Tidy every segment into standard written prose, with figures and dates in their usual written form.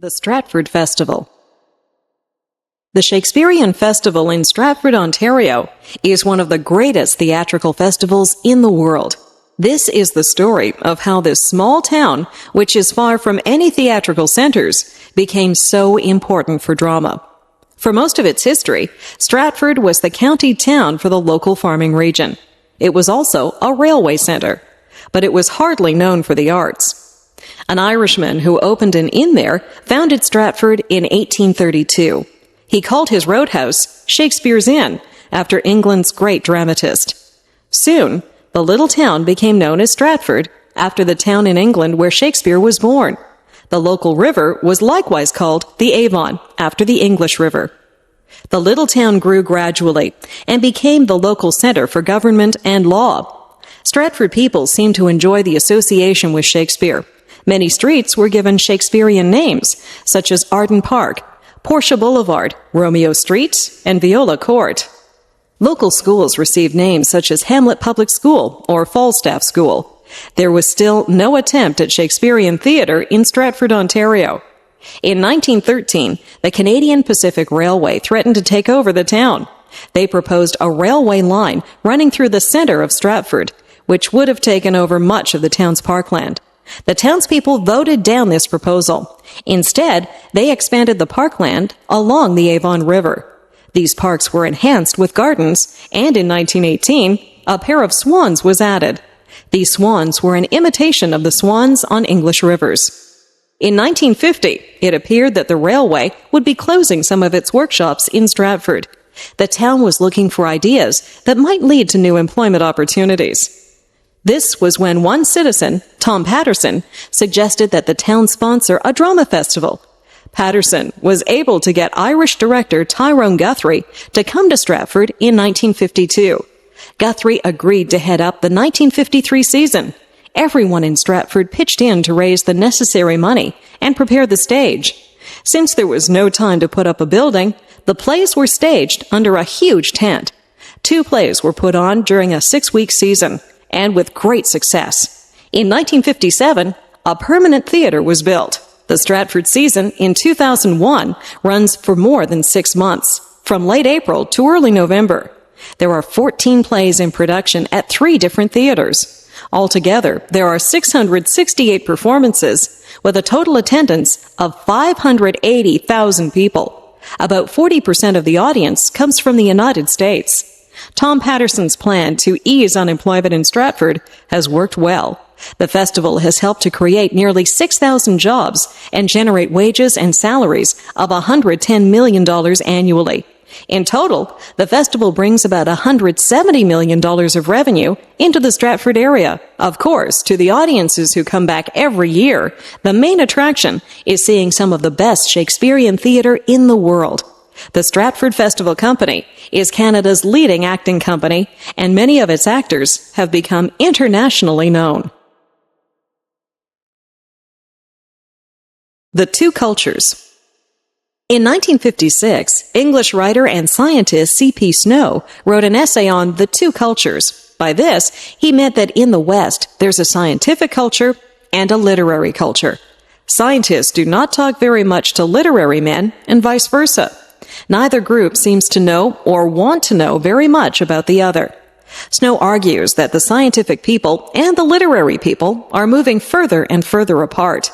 The Stratford Festival. The Shakespearean Festival in Stratford, Ontario, is one of the greatest theatrical festivals in the world. This is the story of how this small town, which is far from any theatrical centers, became so important for drama. For most of its history, Stratford was the county town for the local farming region. It was also a railway center, but it was hardly known for the arts. An Irishman who opened an inn there founded Stratford in 1832. He called his roadhouse Shakespeare's Inn, after England's great dramatist. Soon, the little town became known as Stratford, after the town in England where Shakespeare was born. The local river was likewise called the Avon, after the English River. The little town grew gradually and became the local center for government and law. Stratford people seemed to enjoy the association with Shakespeare. Many streets were given Shakespearean names, such as Arden Park, Portia Boulevard, Romeo Street, and Viola Court. Local schools received names such as Hamlet Public School or Falstaff School. There was still no attempt at Shakespearean theater in Stratford, Ontario. In 1913, the Canadian Pacific Railway threatened to take over the town. They proposed a railway line running through the center of Stratford, which would have taken over much of the town's parkland. The townspeople voted down this proposal. Instead, they expanded the parkland along the Avon River. These parks were enhanced with gardens, and in 1918, a pair of swans was added. These swans were an imitation of the swans on English rivers. In 1950, it appeared that the railway would be closing some of its workshops in Stratford. The town was looking for ideas that might lead to new employment opportunities. This was when one citizen, Tom Patterson, suggested that the town sponsor a drama festival. Patterson was able to get Irish director Tyrone Guthrie to come to Stratford in 1952. Guthrie agreed to head up the 1953 season. Everyone in Stratford pitched in to raise the necessary money and prepare the stage. Since there was no time to put up a building, the plays were staged under a huge tent. 2 plays were put on during a 6-week season, and with great success. In 1957, a permanent theater was built. The Stratford season in 2001 runs for more than 6 months, from late April to early November. There are 14 plays in production at 3 different theaters. Altogether, there are 668 performances, with a total attendance of 580,000 people. About 40% of the audience comes from the United States. Tom Patterson's plan to ease unemployment in Stratford has worked well. The festival has helped to create nearly 6,000 jobs and generate wages and salaries of $110 million annually. In total, the festival brings about $170 million of revenue into the Stratford area. Of course, to the audiences who come back every year, the main attraction is seeing some of the best Shakespearean theater in the world. The Stratford Festival Company is Canada's leading acting company, and many of its actors have become internationally known. The Two Cultures. In 1956, English writer and scientist C.P. Snow wrote an essay on the two cultures. By this, he meant that in the West, there's a scientific culture and a literary culture. Scientists do not talk very much to literary men, and vice versa. Neither group seems to know or want to know very much about the other. Snow argues that the scientific people and the literary people are moving further and further apart.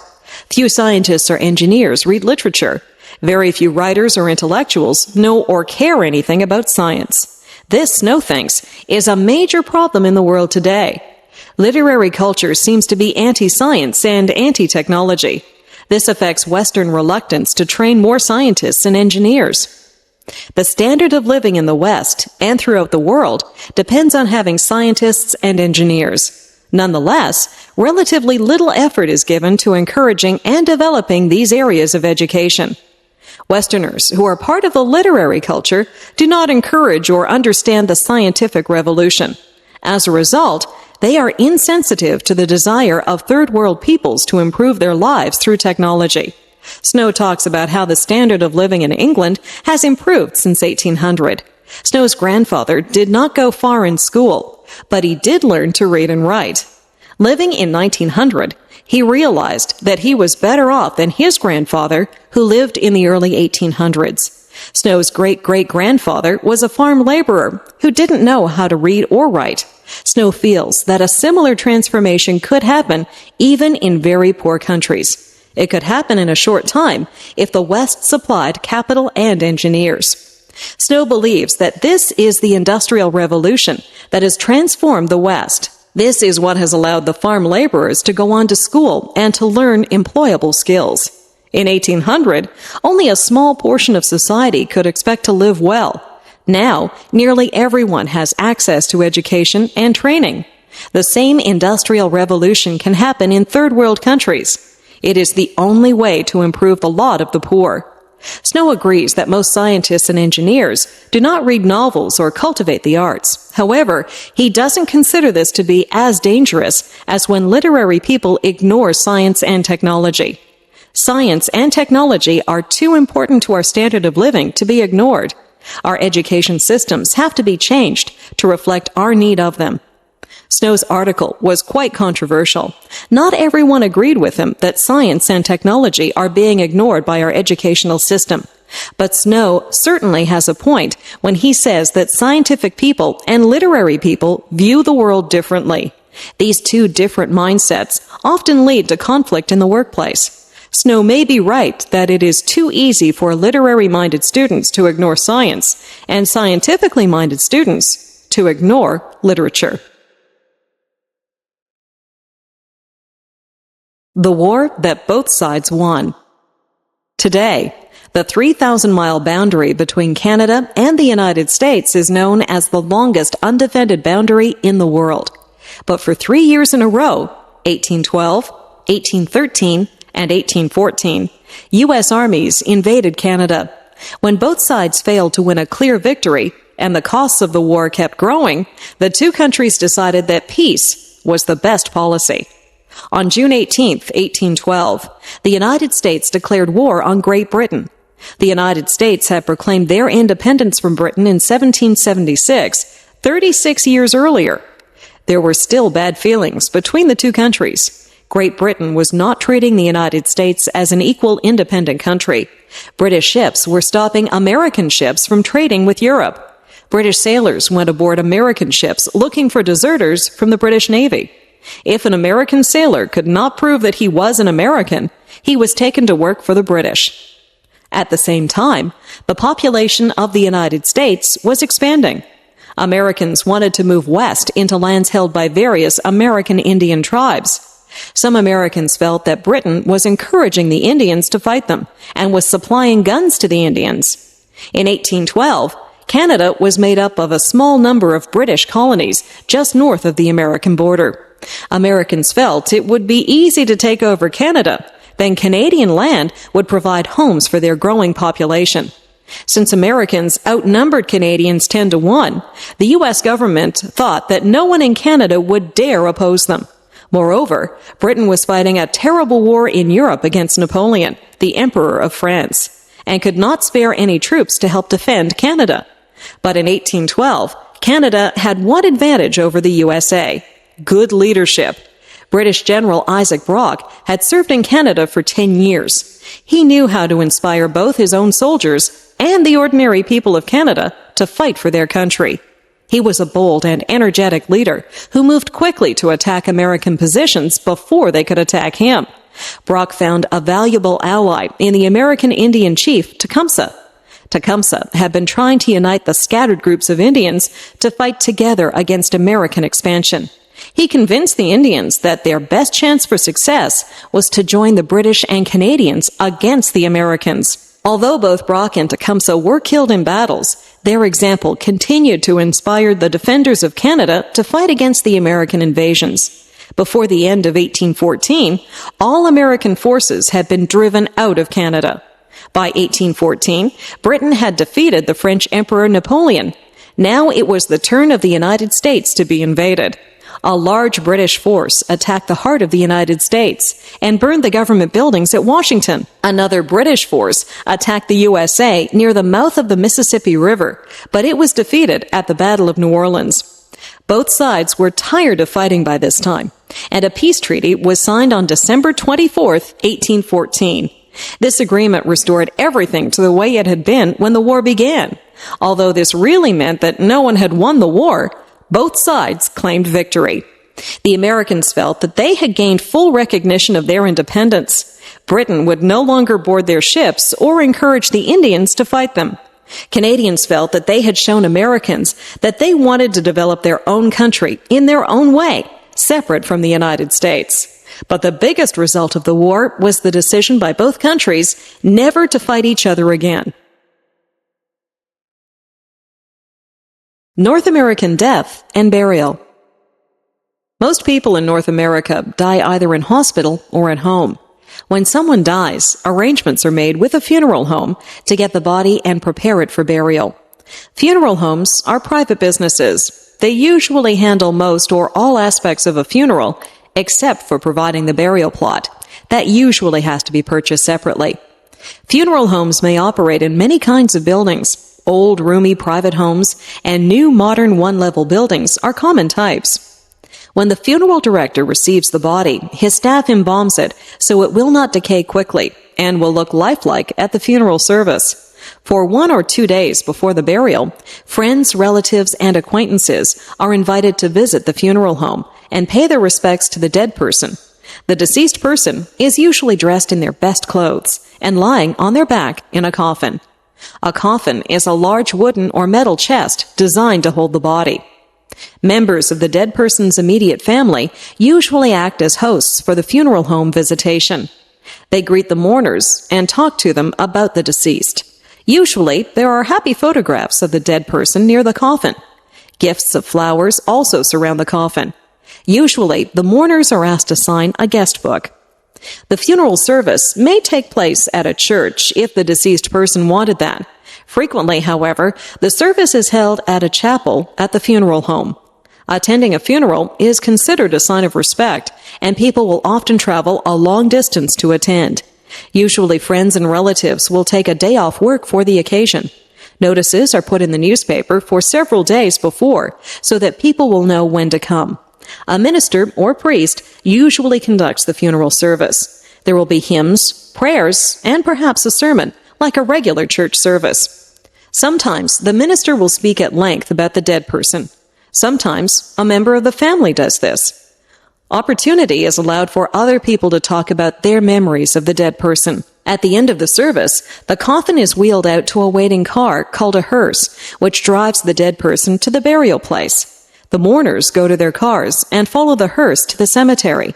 Few scientists or engineers read literature. Very few writers or intellectuals know or care anything about science. This, Snow thinks, is a major problem in the world today. Literary culture seems to be anti-science and anti-technology. This affects Western reluctance to train more scientists and engineers. The standard of living in the West and throughout the world depends on having scientists and engineers. Nonetheless, relatively little effort is given to encouraging and developing these areas of education. Westerners who are part of the literary culture do not encourage or understand the scientific revolution. As a result, they are insensitive to the desire of third world peoples to improve their lives through technology. Snow talks about how the standard of living in England has improved since 1800. Snow's grandfather did not go far in school, but he did learn to read and write. Living in 1900, he realized that he was better off than his grandfather, who lived in the early 1800s. Snow's great-great-grandfather was a farm laborer who didn't know how to read or write. Snow feels that a similar transformation could happen even in very poor countries. It could happen in a short time if the West supplied capital and engineers. Snow believes that this is the Industrial Revolution that has transformed the West. This is what has allowed the farm laborers to go on to school and to learn employable skills. In 1800, only a small portion of society could expect to live well. Now, nearly everyone has access to education and training. The same industrial revolution can happen in third world countries. It is the only way to improve the lot of the poor. Snow agrees that most scientists and engineers do not read novels or cultivate the arts. However, he doesn't consider this to be as dangerous as when literary people ignore science and technology. Science and technology are too important to our standard of living to be ignored. Our education systems have to be changed to reflect our need of them. Snow's article was quite controversial. Not everyone agreed with him that science and technology are being ignored by our educational system. But Snow certainly has a point when he says that scientific people and literary people view the world differently. These two different mindsets often lead to conflict in the workplace. Snow may be right that it is too easy for literary-minded students to ignore science and scientifically minded students to ignore literature. The war that both sides won. Today, the 3,000-mile boundary between Canada and the United States is known as the longest undefended boundary in the world. But for 3 years in a row, 1812, 1813, and 1814, U.S. armies invaded Canada. When both sides failed to win a clear victory and the costs of the war kept growing, the two countries decided that peace was the best policy. On June 18, 1812, the United States declared war on Great Britain. The United States had proclaimed their independence from Britain in 1776, 36 years earlier. There were still bad feelings between the two countries. Great Britain was not treating the United States as an equal independent country. British ships were stopping American ships from trading with Europe. British sailors went aboard American ships looking for deserters from the British Navy. If an American sailor could not prove that he was an American, he was taken to work for the British. At the same time, the population of the United States was expanding. Americans wanted to move west into lands held by various American Indian tribes. Some Americans felt that Britain was encouraging the Indians to fight them and was supplying guns to the Indians. In 1812, Canada was made up of a small number of British colonies just north of the American border. Americans felt it would be easy to take over Canada. Then Canadian land would provide homes for their growing population. Since Americans outnumbered Canadians 10-1, the U.S. government thought that no one in Canada would dare oppose them. Moreover, Britain was fighting a terrible war in Europe against Napoleon, the Emperor of France, and could not spare any troops to help defend Canada. But in 1812, Canada had one advantage over the USA: good leadership. British General Isaac Brock had served in Canada for 10 years. He knew how to inspire both his own soldiers and the ordinary people of Canada to fight for their country. He was a bold and energetic leader who moved quickly to attack American positions before they could attack him. Brock found a valuable ally in the American Indian chief Tecumseh. Tecumseh had been trying to unite the scattered groups of Indians to fight together against American expansion. He convinced the Indians that their best chance for success was to join the British and Canadians against the Americans. Although both Brock and Tecumseh were killed in battles, their example continued to inspire the defenders of Canada to fight against the American invasions. Before the end of 1814, all American forces had been driven out of Canada. By 1814, Britain had defeated the French Emperor Napoleon. Now it was the turn of the United States to be invaded. A large British force attacked the heart of the United States and burned the government buildings at Washington. Another British force attacked the USA near the mouth of the Mississippi River, but it was defeated at the Battle of New Orleans. Both sides were tired of fighting by this time, and a peace treaty was signed on December 24th, 1814. This agreement restored everything to the way it had been when the war began. Although this really meant that no one had won the war, both sides claimed victory. The Americans felt that they had gained full recognition of their independence. Britain would no longer board their ships or encourage the Indians to fight them. Canadians felt that they had shown Americans that they wanted to develop their own country in their own way, separate from the United States. But the biggest result of the war was the decision by both countries never to fight each other again. North American death and burial. Most people in North America die either in hospital or at home. When someone dies, arrangements are made with a funeral home to get the body and prepare it for burial. Funeral homes are private businesses. They usually handle most or all aspects of a funeral, except for providing the burial plot. That usually has to be purchased separately. Funeral homes may operate in many kinds of buildings. Old, roomy private homes and new, modern one-level buildings are common types. When the funeral director receives the body, his staff embalms it so it will not decay quickly and will look lifelike at the funeral service. For 1 or 2 days before the burial, friends, relatives, and acquaintances are invited to visit the funeral home and pay their respects to the dead person. The deceased person is usually dressed in their best clothes and lying on their back in a coffin. A coffin is a large wooden or metal chest designed to hold the body. Members of the dead person's immediate family usually act as hosts for the funeral home visitation. They greet the mourners and talk to them about the deceased. Usually, there are happy photographs of the dead person near the coffin. Gifts of flowers also surround the coffin. Usually, the mourners are asked to sign a guest book. The funeral service may take place at a church if the deceased person wanted that. Frequently, however, the service is held at a chapel at the funeral home. Attending a funeral is considered a sign of respect, and people will often travel a long distance to attend. Usually, friends and relatives will take a day off work for the occasion. Notices are put in the newspaper for several days before, so that people will know when to come. A minister or priest usually conducts the funeral service. There will be hymns, prayers, and perhaps a sermon, like a regular church service. Sometimes the minister will speak at length about the dead person. Sometimes a member of the family does this. Opportunity is allowed for other people to talk about their memories of the dead person. At the end of the service, the coffin is wheeled out to a waiting car called a hearse, which drives the dead person to the burial place. The mourners go to their cars and follow the hearse to the cemetery.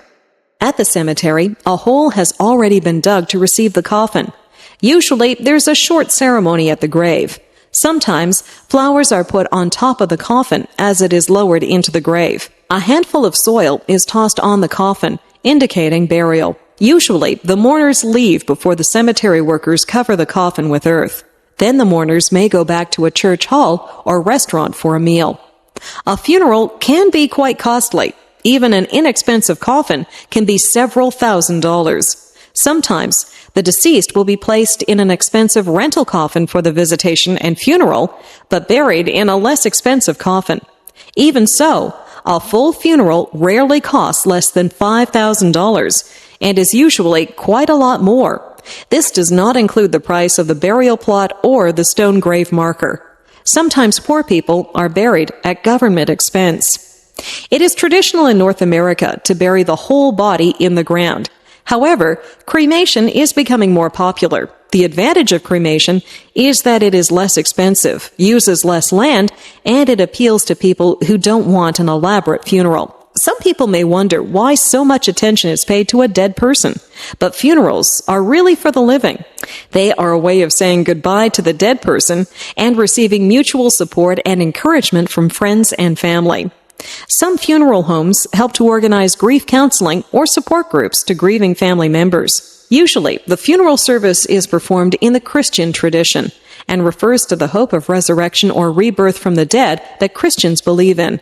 At the cemetery, a hole has already been dug to receive the coffin. Usually, there's a short ceremony at the grave. Sometimes, flowers are put on top of the coffin as it is lowered into the grave. A handful of soil is tossed on the coffin, indicating burial. Usually, the mourners leave before the cemetery workers cover the coffin with earth. Then the mourners may go back to a church hall or restaurant for a meal. A funeral can be quite costly. Even an inexpensive coffin can be several $1,000s. Sometimes, the deceased will be placed in an expensive rental coffin for the visitation and funeral, but buried in a less expensive coffin. Even so, a full funeral rarely costs less than $5,000 and is usually quite a lot more. This does not include the price of the burial plot or the stone grave marker. Sometimes poor people are buried at government expense. It is traditional in North America to bury the whole body in the ground. However, cremation is becoming more popular. The advantage of cremation is that it is less expensive, uses less land, and it appeals to people who don't want an elaborate funeral. Some people may wonder why so much attention is paid to a dead person, but funerals are really for the living. They are a way of saying goodbye to the dead person and receiving mutual support and encouragement from friends and family. Some funeral homes help to organize grief counseling or support groups to grieving family members. Usually, the funeral service is performed in the Christian tradition and refers to the hope of resurrection or rebirth from the dead that Christians believe in.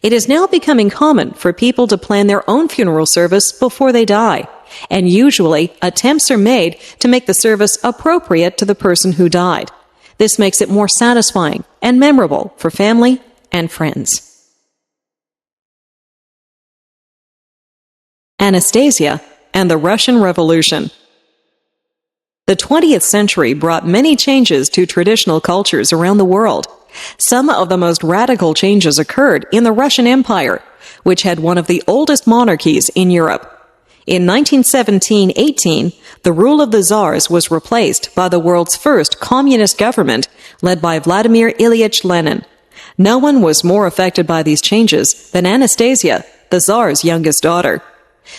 It is now becoming common for people to plan their own funeral service before they die, and usually attempts are made to make the service appropriate to the person who died. This makes it more satisfying and memorable for family and friends. Anastasia, and the Russian Revolution. The 20th century brought many changes to traditional cultures around the world. Some of the most radical changes occurred in the Russian Empire, which had one of the oldest monarchies in Europe. In 1917-18, the rule of the Tsars was replaced by the world's first communist government led by Vladimir Ilyich Lenin. No one was more affected by these changes than Anastasia, the Tsar's youngest daughter.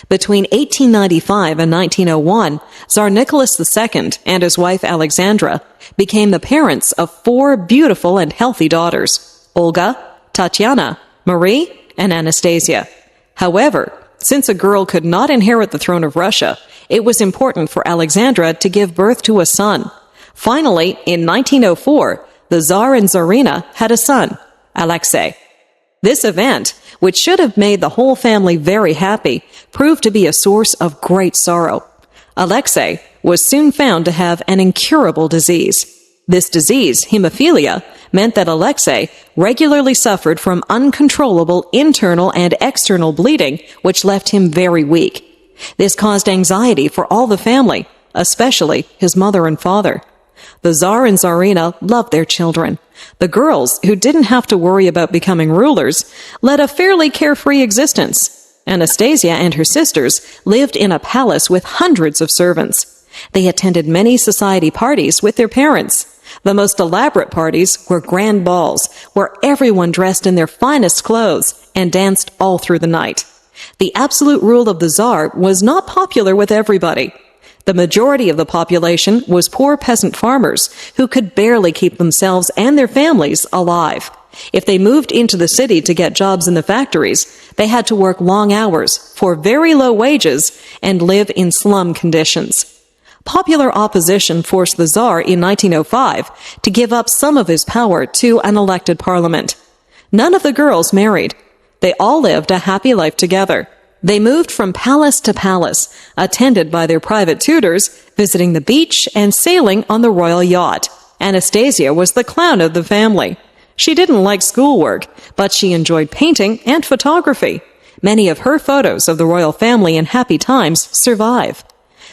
Between 1895 and 1901, Tsar Nicholas II and his wife Alexandra became the parents of 4 beautiful and healthy daughters: Olga, Tatiana, Marie, and Anastasia. However, since a girl could not inherit the throne of Russia, it was important for Alexandra to give birth to a son. Finally, in 1904, the Tsar and Tsarina had a son, Alexei. This event, which should have made the whole family very happy, proved to be a source of great sorrow. Alexei was soon found to have an incurable disease. This disease, hemophilia, meant that Alexei regularly suffered from uncontrollable internal and external bleeding, which left him very weak. This caused anxiety for all the family, especially his mother and father. The Tsar and Tsarina loved their children. The girls, who didn't have to worry about becoming rulers, led a fairly carefree existence. Anastasia and her sisters lived in a palace with hundreds of servants. They attended many society parties with their parents. The most elaborate parties were grand balls, where everyone dressed in their finest clothes and danced all through the night. The absolute rule of the Tsar was not popular with everybody. The majority of the population was poor peasant farmers who could barely keep themselves and their families alive. If they moved into the city to get jobs in the factories, they had to work long hours for very low wages and live in slum conditions. Popular opposition forced the Tsar in 1905 to give up some of his power to an elected parliament. None of the girls married. They all lived a happy life together. They moved from palace to palace, attended by their private tutors, visiting the beach and sailing on the royal yacht. Anastasia was the clown of the family. She didn't like schoolwork, but she enjoyed painting and photography. Many of her photos of the royal family in happy times survive.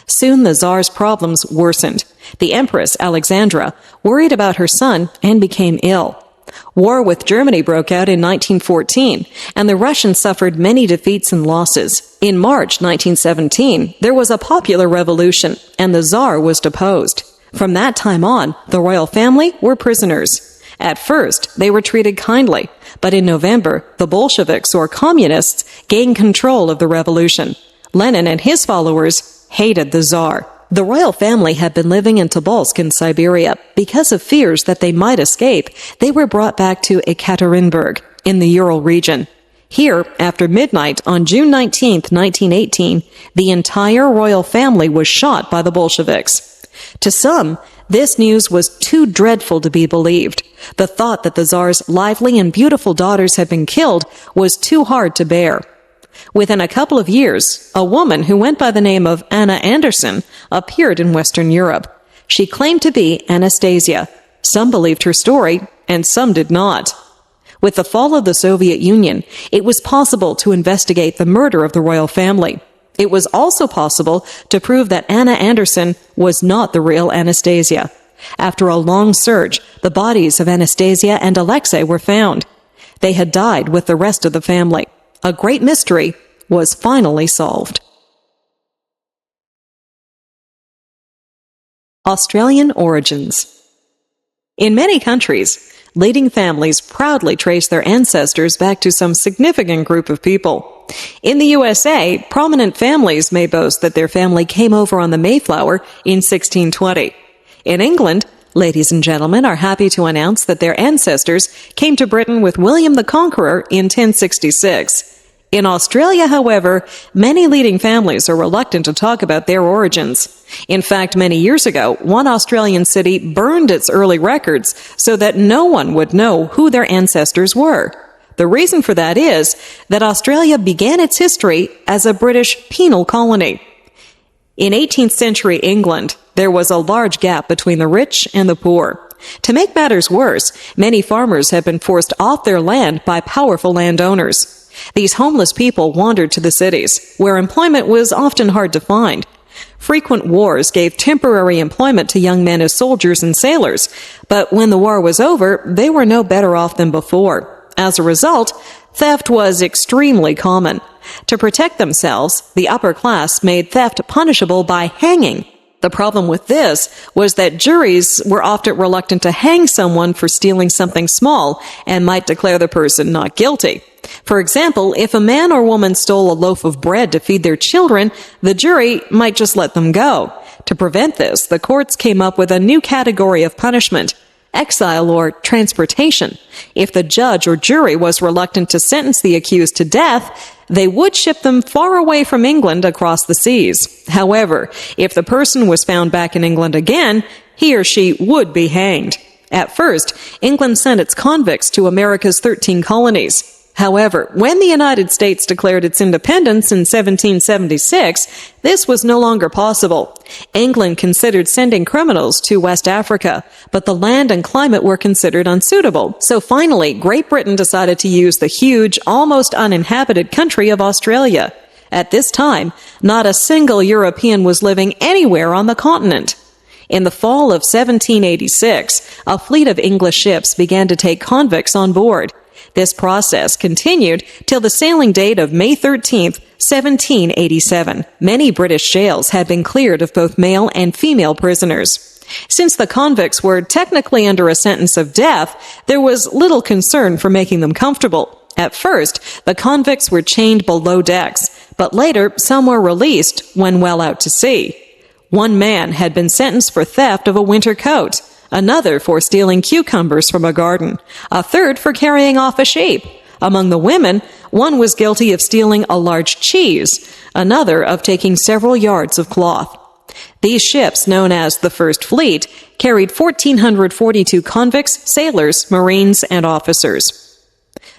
Soon the Tsar's problems worsened. The Empress Alexandra worried about her son and became ill. War with Germany broke out in 1914, and the Russians suffered many defeats and losses. In March 1917, there was a popular revolution, and the Tsar was deposed. From that time on, the royal family were prisoners. At first, they were treated kindly, but in November, the Bolsheviks, or communists, gained control of the revolution. Lenin and his followers hated the Tsar. The royal family had been living in Tobolsk in Siberia. Because of fears that they might escape, they were brought back to Ekaterinburg in the Ural region. Here, after midnight on June 19, 1918, the entire royal family was shot by the Bolsheviks. To some, this news was too dreadful to be believed. The thought that the Tsar's lively and beautiful daughters had been killed was too hard to bear. Within a couple of years, a woman who went by the name of Anna Anderson appeared in Western Europe. She claimed to be Anastasia. Some believed her story, and some did not. With the fall of the Soviet Union, it was possible to investigate the murder of the royal family. It was also possible to prove that Anna Anderson was not the real Anastasia. After a long search, the bodies of Anastasia and Alexei were found. They had died with the rest of the family. A great mystery was finally solved. Australian origins. In many countries, leading families proudly trace their ancestors back to some significant group of people. In the USA, prominent families may boast that their family came over on the Mayflower in 1620. In England, ladies and gentlemen are happy to announce that their ancestors came to Britain with William the Conqueror in 1066. In Australia, however, many leading families are reluctant to talk about their origins. In fact, many years ago, one Australian city burned its early records so that no one would know who their ancestors were. The reason for that is that Australia began its history as a British penal colony. In 18th century England, there was a large gap between the rich and the poor. To make matters worse, many farmers had been forced off their land by powerful landowners. These homeless people wandered to the cities, where employment was often hard to find. Frequent wars gave temporary employment to young men as soldiers and sailors, but when the war was over, they were no better off than before. As a result, theft was extremely common. To protect themselves, the upper class made theft punishable by hanging. The problem with this was that juries were often reluctant to hang someone for stealing something small and might declare the person not guilty. For example, if a man or woman stole a loaf of bread to feed their children, the jury might just let them go. To prevent this, the courts came up with a new category of punishment: exile or transportation. If the judge or jury was reluctant to sentence the accused to death, they would ship them far away from England across the seas. However, if the person was found back in England again, he or she would be hanged. At first, England sent its convicts to America's 13 colonies. However, when the United States declared its independence in 1776, this was no longer possible. England considered sending criminals to West Africa, but the land and climate were considered unsuitable. So finally, Great Britain decided to use the huge, almost uninhabited country of Australia. At this time, not a single European was living anywhere on the continent. In the fall of 1786, a fleet of English ships began to take convicts on board. This process continued till the sailing date of May 13, 1787. Many British jails had been cleared of both male and female prisoners. Since the convicts were technically under a sentence of death, there was little concern for making them comfortable. At first, the convicts were chained below decks, but later some were released when well out to sea. One man had been sentenced for theft of a winter coat, another for stealing cucumbers from a garden, a third for carrying off a sheep. Among the women, one was guilty of stealing a large cheese, another of taking several yards of cloth. These ships, known as the First Fleet, carried 1,442 convicts, sailors, marines, and officers.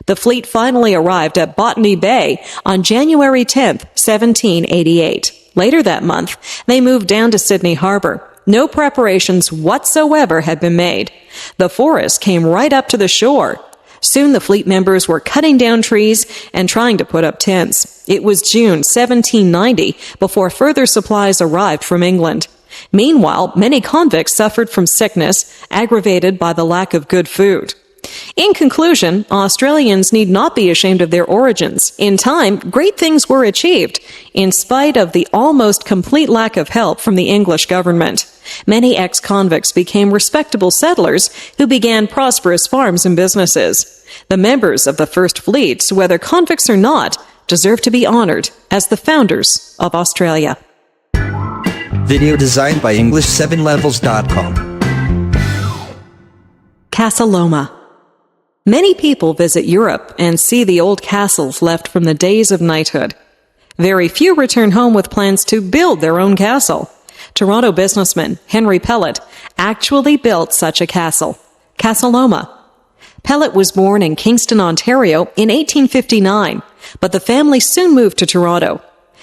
The fleet finally arrived at Botany Bay on January 10, 1788. Later that month, they moved down to Sydney Harbor. No preparations whatsoever had been made. The forest came right up to the shore. Soon the fleet members were cutting down trees and trying to put up tents. It was June 1790 before further supplies arrived from England. Meanwhile, many convicts suffered from sickness, aggravated by the lack of good food. In conclusion, Australians need not be ashamed of their origins. In time, great things were achieved, in spite of the almost complete lack of help from the English government. Many ex-convicts became respectable settlers who began prosperous farms and businesses. The members of the First Fleet, whether convicts or not, deserve to be honored as the founders of Australia. Video designed by English7levels.com. Casa Loma. Many people visit Europe and see the old castles left from the days of knighthood. Very few return home with plans to build their own castle. Toronto businessman Henry Pellet actually built such a castle, Casa Loma. Pellet was born in Kingston, Ontario in 1859, but the family soon moved to Toronto.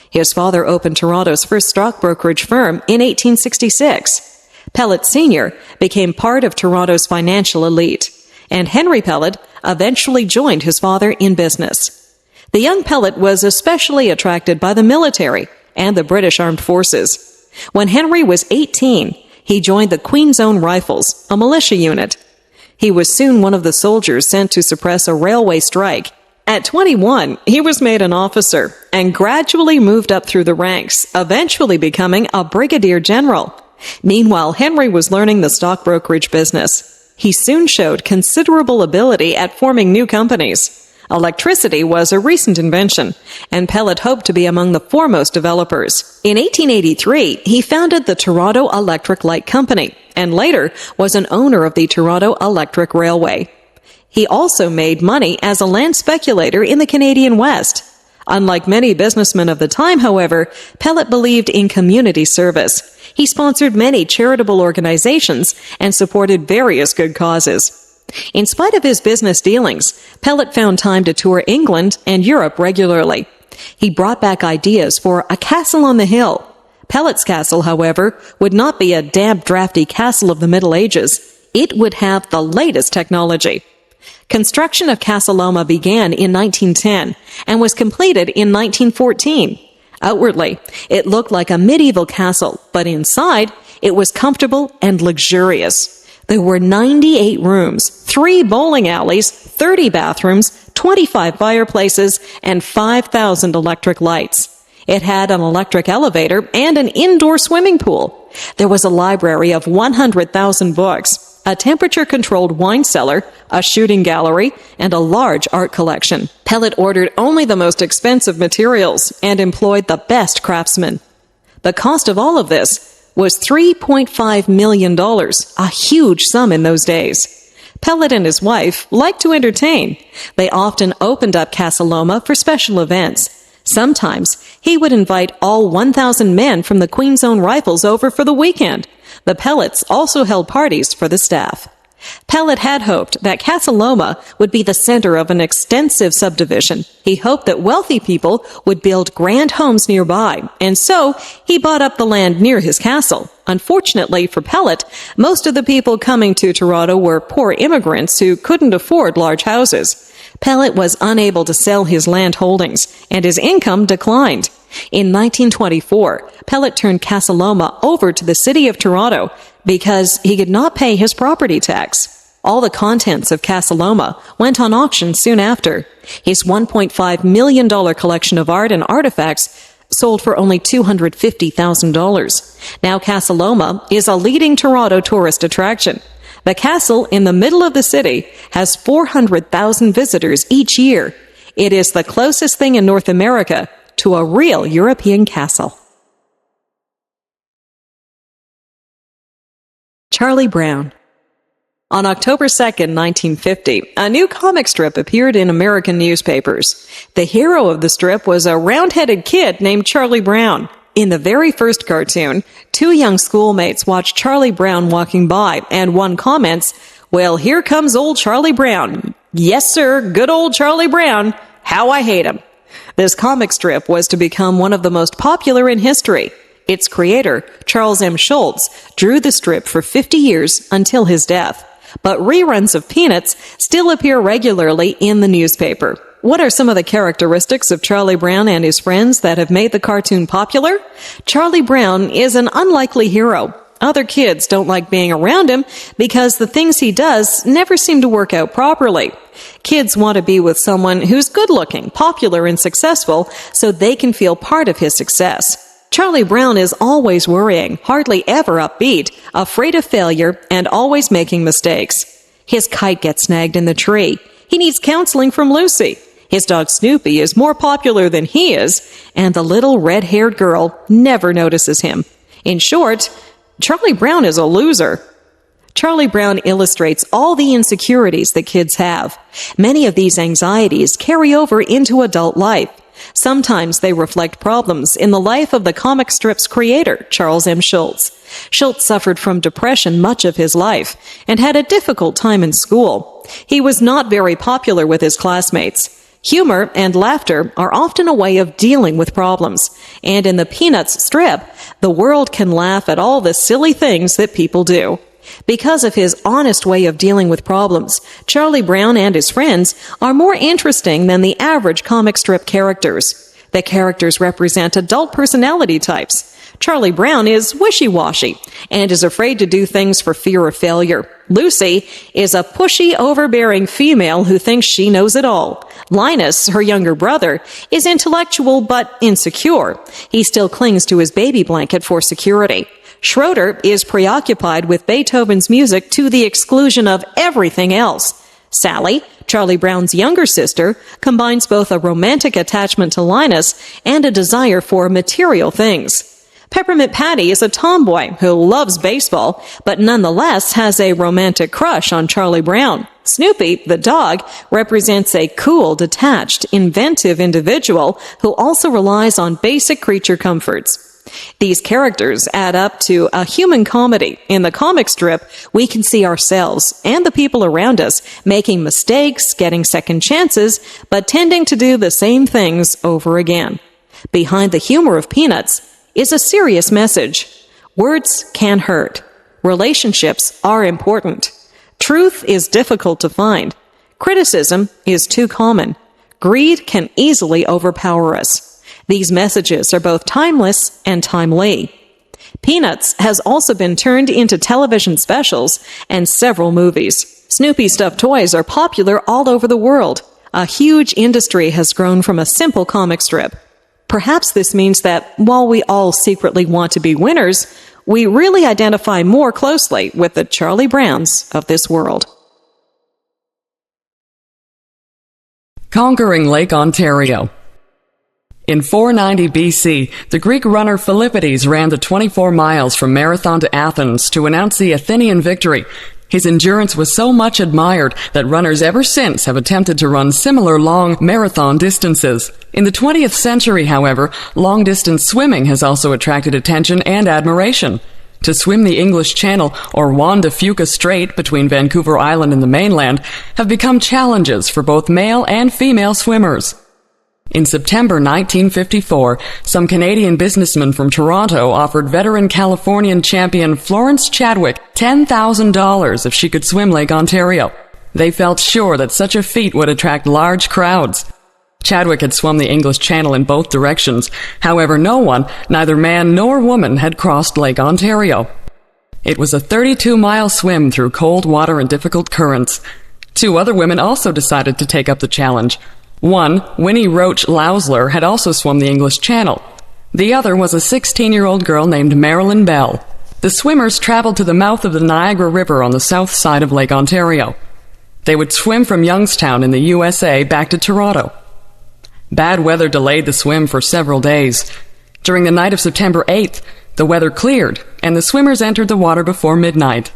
His father opened Toronto's first stock brokerage firm in 1866. Pellet Sr. became part of Toronto's financial elite, and Henry Pellet eventually joined his father in business. The young Pellet was especially attracted by the military and the British Armed Forces. When Henry was 18, he joined the Queen's Own Rifles, a militia unit. He was soon one of the soldiers sent to suppress a railway strike. At 21, he was made an officer and gradually moved up through the ranks, eventually becoming a brigadier general. Meanwhile, Henry was learning the stock brokerage business. He soon showed considerable ability at forming new companies. Electricity was a recent invention, and Pellet hoped to be among the foremost developers. In 1883, he founded the Toronto Electric Light Company, and later was an owner of the Toronto Electric Railway. He also made money as a land speculator in the Canadian West. Unlike many businessmen of the time, however, Pellet believed in community service. He sponsored many charitable organizations and supported various good causes. In spite of his business dealings, Pellet found time to tour England and Europe regularly. He brought back ideas for a castle on the hill. Pellet's castle, however, would not be a damp, drafty castle of the Middle Ages. It would have the latest technology. Construction of Casa Loma began in 1910 and was completed in 1914. Outwardly, it looked like a medieval castle, but inside, it was comfortable and luxurious. There were 98 rooms, 3 bowling alleys, 30 bathrooms, 25 fireplaces, and 5,000 electric lights. It had an electric elevator and an indoor swimming pool. There was a library of 100,000 books, a temperature-controlled wine cellar, a shooting gallery, and a large art collection. Pellet ordered only the most expensive materials and employed the best craftsmen. The cost of all of this was $3.5 million, a huge sum in those days. Pellet and his wife liked to entertain. They often opened up Casa Loma for special events. Sometimes he would invite all 1,000 men from the Queen's Own Rifles over for the weekend. The Pellets also held parties for the staff. Pellet had hoped that Casa Loma would be the center of an extensive subdivision. He hoped that wealthy people would build grand homes nearby, and so he bought up the land near his castle. Unfortunately for Pellet, most of the people coming to Toronto were poor immigrants who couldn't afford large houses. Pellet was unable to sell his land holdings, and his income declined. In 1924, Pellet turned Casa Loma over to the city of Toronto because he could not pay his property tax. All the contents of Casa Loma went on auction soon after. His $1.5 million collection of art and artifacts sold for only $250,000. Now Casa Loma is a leading Toronto tourist attraction. The castle in the middle of the city has 400,000 visitors each year. It is the closest thing in North America to a real European castle. Charlie Brown. On October 2, 1950, a new comic strip appeared in American newspapers. The hero of the strip was a round-headed kid named Charlie Brown. In the very first cartoon, 2 young schoolmates watch Charlie Brown walking by, and one comments, "Well, here comes old Charlie Brown. Yes, sir, good old Charlie Brown. How I hate him." This comic strip was to become one of the most popular in history. Its creator, Charles M. Schulz, drew the strip for 50 years until his death. But reruns of Peanuts still appear regularly in the newspaper. What are some of the characteristics of Charlie Brown and his friends that have made the cartoon popular? Charlie Brown is an unlikely hero. Other kids don't like being around him because the things he does never seem to work out properly. Kids want to be with someone who's good-looking, popular, and successful so they can feel part of his success. Charlie Brown is always worrying, hardly ever upbeat, afraid of failure, and always making mistakes. His kite gets snagged in the tree. He needs counseling from Lucy. His dog Snoopy is more popular than he is, and the little red-haired girl never notices him. In short, Charlie Brown is a loser. Charlie Brown illustrates all the insecurities that kids have. Many of these anxieties carry over into adult life. Sometimes they reflect problems in the life of the comic strip's creator, Charles M. Schulz. Schulz suffered from depression much of his life and had a difficult time in school. He was not very popular with his classmates. Humor and laughter are often a way of dealing with problems, and in the Peanuts strip, the world can laugh at all the silly things that people do. Because of his honest way of dealing with problems, Charlie Brown and his friends are more interesting than the average comic strip characters. The characters represent adult personality types. Charlie Brown is wishy-washy and is afraid to do things for fear of failure. Lucy is a pushy, overbearing female who thinks she knows it all. Linus, her younger brother, is intellectual but insecure. He still clings to his baby blanket for security. Schroeder is preoccupied with Beethoven's music to the exclusion of everything else. Sally, Charlie Brown's younger sister, combines both a romantic attachment to Linus and a desire for material things. Peppermint Patty is a tomboy who loves baseball, but nonetheless has a romantic crush on Charlie Brown. Snoopy, the dog, represents a cool, detached, inventive individual who also relies on basic creature comforts. These characters add up to a human comedy. In the comic strip, we can see ourselves and the people around us making mistakes, getting second chances, but tending to do the same things over again. Behind the humor of Peanuts is a serious message. Words can hurt. Relationships are important. Truth is difficult to find. Criticism is too common. Greed can easily overpower us. These messages are both timeless and timely. Peanuts has also been turned into television specials and several movies. Snoopy stuffed toys are popular all over the world. A huge industry has grown from a simple comic strip. Perhaps this means that while we all secretly want to be winners, we really identify more closely with the Charlie Browns of this world. Conquering Lake Ontario. In 490 BC, the Greek runner Philippides ran the 24 miles from Marathon to Athens to announce the Athenian victory. His endurance was so much admired that runners ever since have attempted to run similar long marathon distances. In the 20th century, however, long-distance swimming has also attracted attention and admiration. To swim the English Channel or Juan de Fuca Strait between Vancouver Island and the mainland have become challenges for both male and female swimmers. In September 1954, some Canadian businessmen from Toronto offered veteran Californian champion Florence Chadwick $10,000 if she could swim Lake Ontario. They felt sure that such a feat would attract large crowds. Chadwick had swum the English Channel in both directions. However, no one, neither man nor woman, had crossed Lake Ontario. It was a 32-mile swim through cold water and difficult currents. Two other women also decided to take up the challenge. One, Winnie Roach Lausler, had also swum the English Channel. The other was a 16-year-old girl named Marilyn Bell. The swimmers traveled to the mouth of the Niagara River on the south side of Lake Ontario. They would swim from Youngstown in the USA back to Toronto. Bad weather delayed the swim for several days. During the night of September 8th, the weather cleared, and the swimmers entered the water before midnight.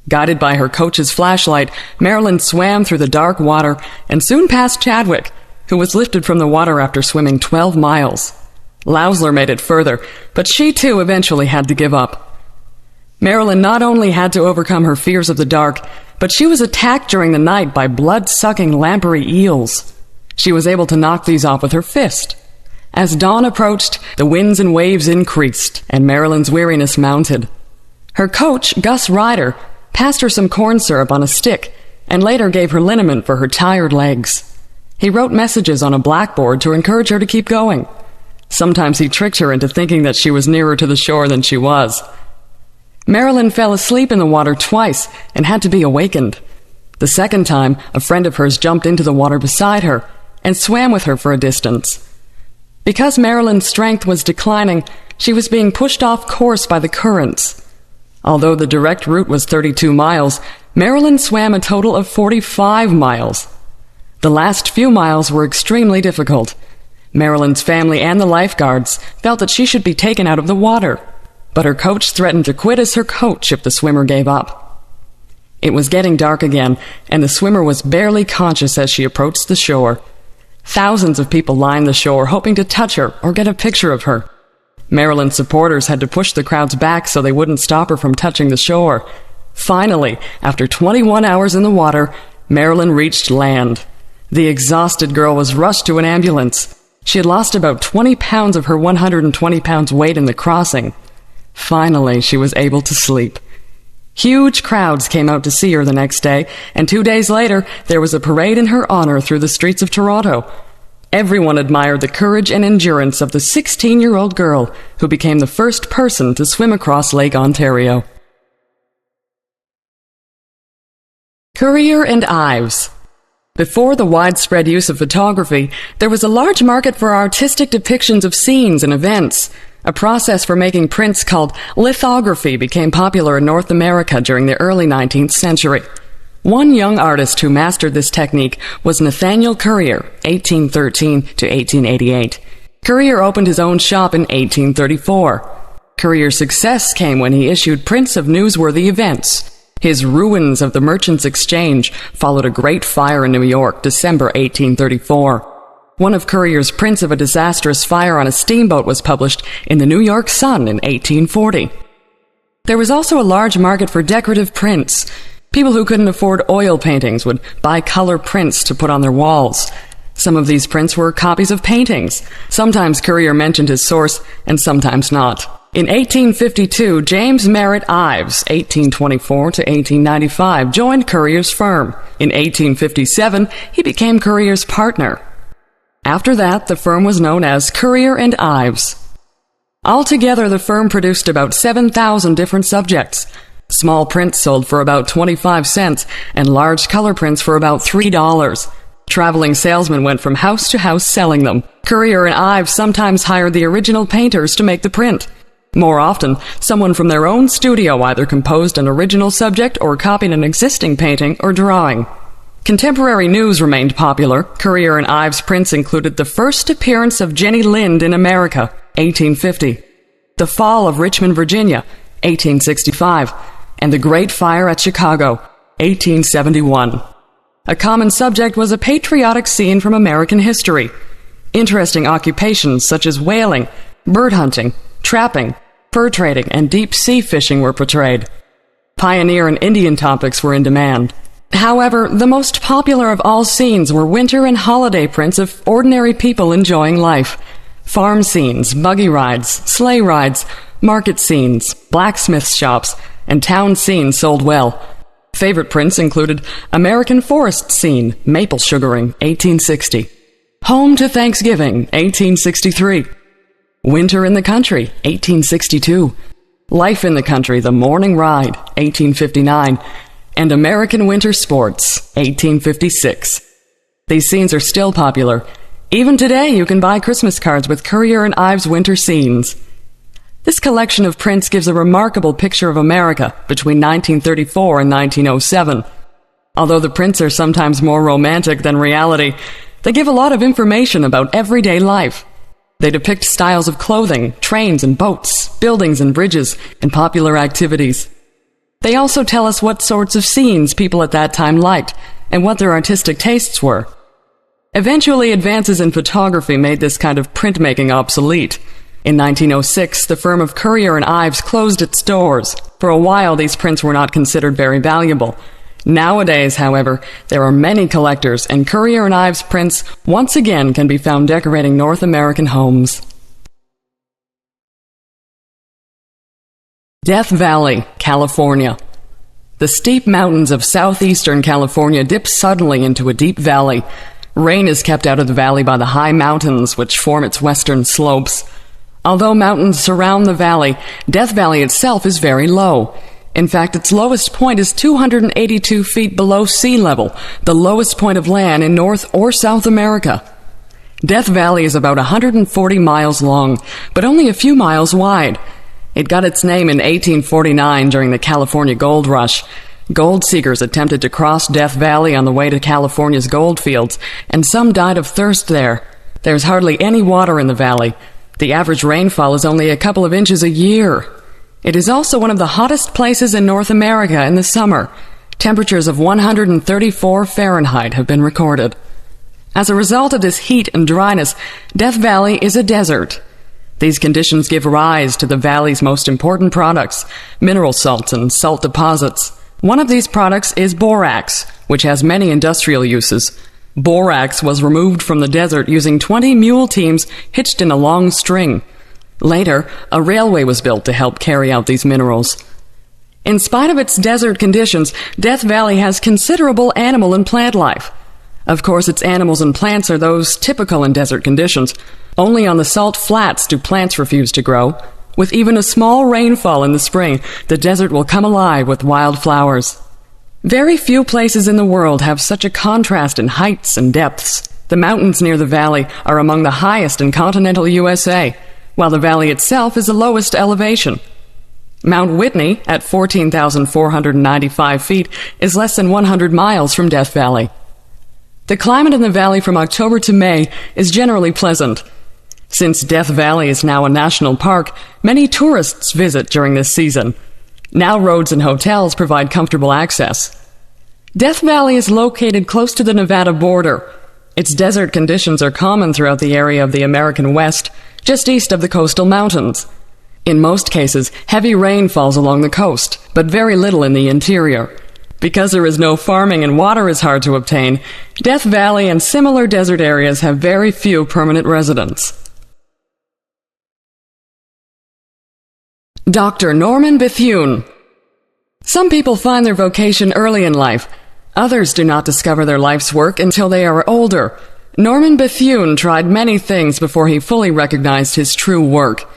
Guided by her coach's flashlight, Marilyn swam through the dark water and soon passed Chadwick, who was lifted from the water after swimming 12 miles. Lausler made it further, but she too eventually had to give up. Marilyn not only had to overcome her fears of the dark, but she was attacked during the night by blood-sucking lamprey eels. She was able to knock these off with her fist. As dawn approached, the winds and waves increased, and Marilyn's weariness mounted. Her coach, Gus Ryder, passed her some corn syrup on a stick, and later gave her liniment for her tired legs. He wrote messages on a blackboard to encourage her to keep going. Sometimes he tricked her into thinking that she was nearer to the shore than she was. Marilyn fell asleep in the water twice and had to be awakened. The second time, a friend of hers jumped into the water beside her and swam with her for a distance. Because Marilyn's strength was declining, she was being pushed off course by the currents. Although the direct route was 32 miles, Marilyn swam a total of 45 miles. The last few miles were extremely difficult. Marilyn's family and the lifeguards felt that she should be taken out of the water, but her coach threatened to quit as her coach if the swimmer gave up. It was getting dark again, and the swimmer was barely conscious as she approached the shore. Thousands of people lined the shore, hoping to touch her or get a picture of her. Marilyn's supporters had to push the crowds back so they wouldn't stop her from touching the shore. Finally, after 21 hours in the water, Marilyn reached land. The exhausted girl was rushed to an ambulance. She had lost about 20 pounds of her 120 pounds weight in the crossing. Finally, she was able to sleep. Huge crowds came out to see her the next day, and 2 days later, there was a parade in her honor through the streets of Toronto. Everyone admired the courage and endurance of the 16-year-old girl who became the first person to swim across Lake Ontario. Currier and Ives. Before the widespread use of photography, there was a large market for artistic depictions of scenes and events. A process for making prints called lithography became popular in North America during the early 19th century. One young artist who mastered this technique was Nathaniel Currier, 1813 to 1888. Currier opened his own shop in 1834. Currier's success came when he issued prints of newsworthy events. His Ruins of the Merchants' Exchange followed a great fire in New York, December 1834. One of Currier's prints of a disastrous fire on a steamboat was published in the New York Sun in 1840. There was also a large market for decorative prints. People who couldn't afford oil paintings would buy color prints to put on their walls. Some of these prints were copies of paintings. Sometimes Currier mentioned his source, and sometimes not. In 1852, James Merritt Ives, 1824 to 1895, joined Currier's firm. In 1857, he became Currier's partner. After that, the firm was known as Currier and Ives. Altogether, the firm produced about 7,000 different subjects. Small prints sold for about 25 cents, and large color prints for about $3. Traveling salesmen went from house to house selling them. Currier and Ives sometimes hired the original painters to make the print. More often, someone from their own studio either composed an original subject or copied an existing painting or drawing. Contemporary news remained popular. Currier and Ives prints included the first appearance of Jenny Lind in America, 1850, the fall of Richmond, Virginia, 1865, and the Great Fire at Chicago, 1871. A common subject was a patriotic scene from American history. Interesting occupations such as whaling, bird hunting, trapping, fur trading, and deep-sea fishing were portrayed. Pioneer and Indian topics were in demand. However, the most popular of all scenes were winter and holiday prints of ordinary people enjoying life. Farm scenes, buggy rides, sleigh rides, market scenes, blacksmith shops, and town scenes sold well. Favorite prints included American Forest Scene, Maple Sugaring, 1860. Home to Thanksgiving, 1863. Winter in the Country, 1862. Life in the Country, The Morning Ride, 1859. And American Winter Sports, 1856. These scenes are still popular. Even today, you can buy Christmas cards with Currier and Ives winter scenes. This collection of prints gives a remarkable picture of America between 1934 and 1907. Although the prints are sometimes more romantic than reality, they give a lot of information about everyday life. They depict styles of clothing, trains and boats, buildings and bridges, and popular activities. They also tell us what sorts of scenes people at that time liked and what their artistic tastes were. Eventually, advances in photography made this kind of printmaking obsolete. In 1906, the firm of Currier and Ives closed its doors. For a while, these prints were not considered very valuable. Nowadays, however, there are many collectors, and Currier and Ives prints once again can be found decorating North American homes. Death Valley, California. The steep mountains of southeastern California dip suddenly into a deep valley. Rain is kept out of the valley by the high mountains which form its western slopes. Although mountains surround the valley, Death Valley itself is very low. In fact, its lowest point is 282 feet below sea level, the lowest point of land in North or South America. Death Valley is about 140 miles long, but only a few miles wide. It got its name in 1849 during the California Gold Rush. Gold seekers attempted to cross Death Valley on the way to California's gold fields, and some died of thirst there. There's hardly any water in the valley. The average rainfall is only a couple of inches a year. It is also one of the hottest places in North America in the summer. Temperatures of 134 Fahrenheit have been recorded. As a result of this heat and dryness, Death Valley is a desert. These conditions give rise to the valley's most important products, mineral salts and salt deposits. One of these products is borax, which has many industrial uses. Borax was removed from the desert using 20 mule teams hitched in a long string. Later, a railway was built to help carry out these minerals. In spite of its desert conditions, Death Valley has considerable animal and plant life. Of course, its animals and plants are those typical in desert conditions. Only on the salt flats do plants refuse to grow. With even a small rainfall in the spring, the desert will come alive with wildflowers. Very few places in the world have such a contrast in heights and depths. The mountains near the valley are among the highest in continental USA, while the valley itself is the lowest elevation. Mount Whitney, at 14,495 feet, is less than 100 miles from Death Valley. The climate in the valley from October to May is generally pleasant. Since Death Valley is now a national park, many tourists visit during this season. Now roads and hotels provide comfortable access. Death Valley is located close to the Nevada border. Its desert conditions are common throughout the area of the American West, just east of the coastal mountains. In most cases, heavy rain falls along the coast, but very little in the interior. Because there is no farming and water is hard to obtain, Death Valley and similar desert areas have very few permanent residents. Dr. Norman Bethune. Some people find their vocation early in life. Others do not discover their life's work until they are older. Norman Bethune tried many things before he fully recognized his true work.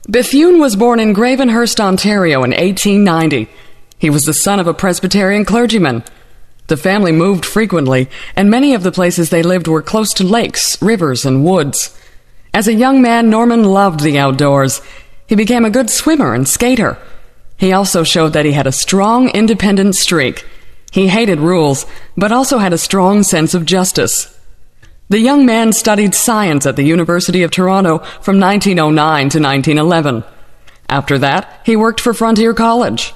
Bethune was born in Gravenhurst, Ontario in 1890. He was the son of a Presbyterian clergyman. The family moved frequently, and many of the places they lived were close to lakes, rivers, and woods. As a young man, Norman loved the outdoors. He became a good swimmer and skater. He also showed that he had a strong, independent streak. He hated rules, but also had a strong sense of justice. The young man studied science at the University of Toronto from 1909 to 1911. After that, he worked for Frontier College.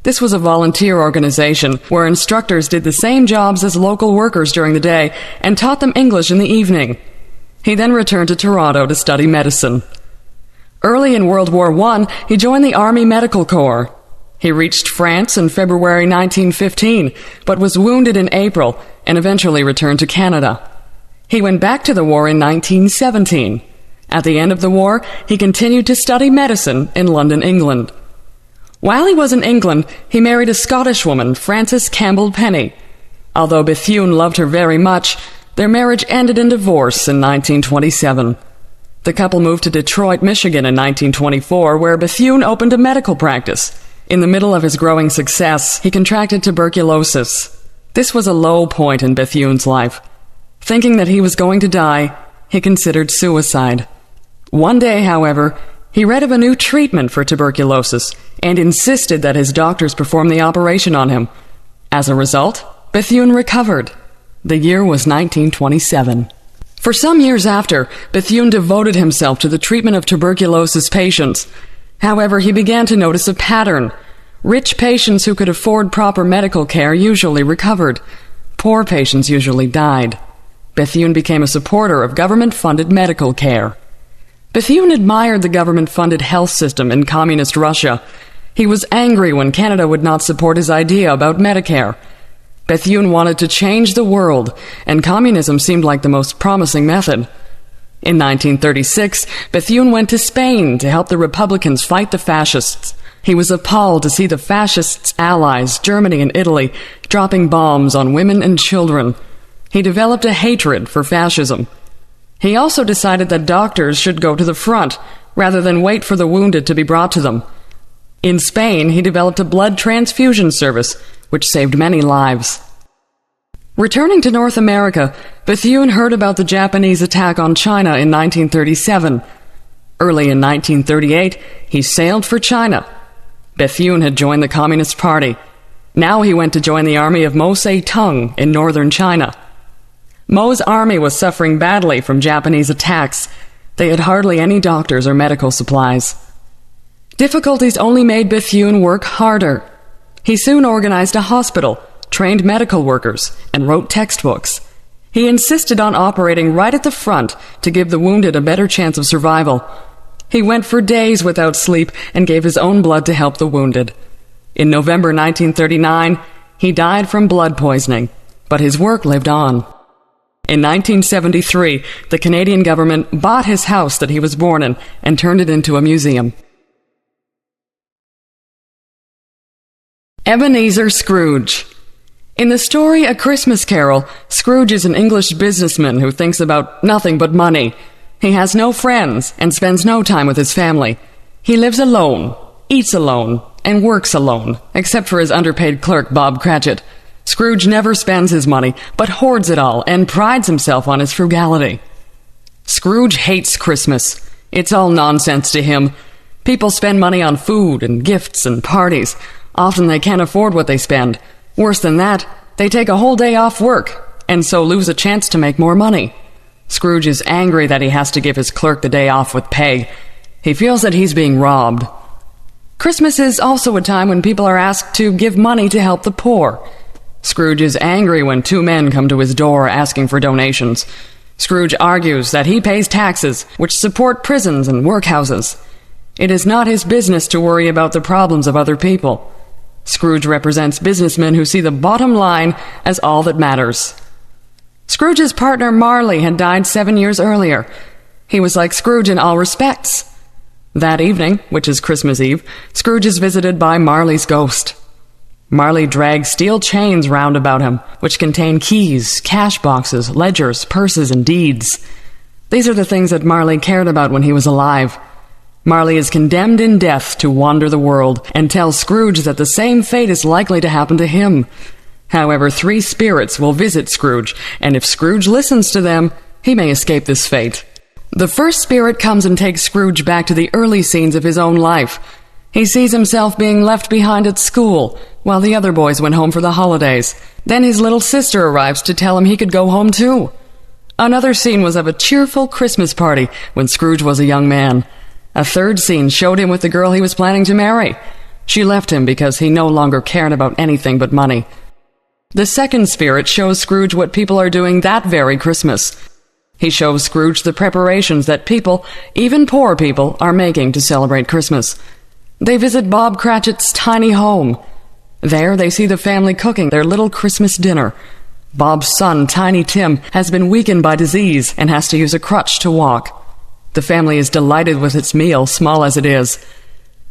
This was a volunteer organization where instructors did the same jobs as local workers during the day and taught them English in the evening. He then returned to Toronto to study medicine. Early in World War I, he joined the Army Medical Corps. He reached France in February 1915, but was wounded in April and eventually returned to Canada. He went back to the war in 1917. At the end of the war, he continued to study medicine in London, England. While he was in England, he married a Scottish woman, Frances Campbell Penny. Although Bethune loved her very much, their marriage ended in divorce in 1927. The couple moved to Detroit, Michigan in 1924, where Bethune opened a medical practice. In the middle of his growing success, he contracted tuberculosis. This was a low point in Bethune's life. Thinking that he was going to die, he considered suicide. One day, however, he read of a new treatment for tuberculosis and insisted that his doctors perform the operation on him. As a result, Bethune recovered. The year was 1927. For some years after, Bethune devoted himself to the treatment of tuberculosis patients. However, he began to notice a pattern. Rich patients who could afford proper medical care usually recovered. Poor patients usually died. Bethune became a supporter of government-funded medical care. Bethune admired the government-funded health system in communist Russia. He was angry when Canada would not support his idea about Medicare. Bethune wanted to change the world, and communism seemed like the most promising method. In 1936, Bethune went to Spain to help the Republicans fight the fascists. He was appalled to see the fascists' allies, Germany and Italy, dropping bombs on women and children. He developed a hatred for fascism. He also decided that doctors should go to the front, rather than wait for the wounded to be brought to them. In Spain, he developed a blood transfusion service, which saved many lives. Returning to North America, Bethune heard about the Japanese attack on China in 1937. Early in 1938, he sailed for China. Bethune had joined the Communist Party. Now he went to join the army of Mao Zedong in northern China. Mao's army was suffering badly from Japanese attacks. They had hardly any doctors or medical supplies. Difficulties only made Bethune work harder. He soon organized a hospital, trained medical workers, and wrote textbooks. He insisted on operating right at the front to give the wounded a better chance of survival. He went for days without sleep and gave his own blood to help the wounded. In November 1939, he died from blood poisoning, but his work lived on. In 1973, the Canadian government bought his house that he was born in and turned it into a museum. Ebenezer Scrooge. In the story A Christmas Carol, Scrooge is an English businessman who thinks about nothing but money. He has no friends and spends no time with his family. He lives alone, eats alone, and works alone, except for his underpaid clerk, Bob Cratchit. Scrooge never spends his money, but hoards it all and prides himself on his frugality. Scrooge hates Christmas. It's all nonsense to him. People spend money on food and gifts and parties. Often they can't afford what they spend. Worse than that, they take a whole day off work, and so lose a chance to make more money. Scrooge is angry that he has to give his clerk the day off with pay. He feels that he's being robbed. Christmas is also a time when people are asked to give money to help the poor. Scrooge is angry when two men come to his door asking for donations. Scrooge argues that he pays taxes, which support prisons and workhouses. It is not his business to worry about the problems of other people. Scrooge represents businessmen who see the bottom line as all that matters. Scrooge's partner Marley had died 7 years earlier. He was like Scrooge in all respects. That evening, which is Christmas Eve, Scrooge is visited by Marley's ghost. Marley drags steel chains round about him, which contain keys, cash boxes, ledgers, purses, and deeds. These are the things that Marley cared about when he was alive. Marley is condemned in death to wander the world, and tells Scrooge that the same fate is likely to happen to him. However, 3 spirits will visit Scrooge, and if Scrooge listens to them, he may escape this fate. The first spirit comes and takes Scrooge back to the early scenes of his own life. He sees himself being left behind at school, while the other boys went home for the holidays. Then his little sister arrives to tell him he could go home too. Another scene was of a cheerful Christmas party when Scrooge was a young man. A third scene showed him with the girl he was planning to marry. She left him because he no longer cared about anything but money. The second spirit shows Scrooge what people are doing that very Christmas. He shows Scrooge the preparations that people, even poor people, are making to celebrate Christmas. They visit Bob Cratchit's tiny home. There they see the family cooking their little Christmas dinner. Bob's son, Tiny Tim, has been weakened by disease and has to use a crutch to walk. The family is delighted with its meal, small as it is.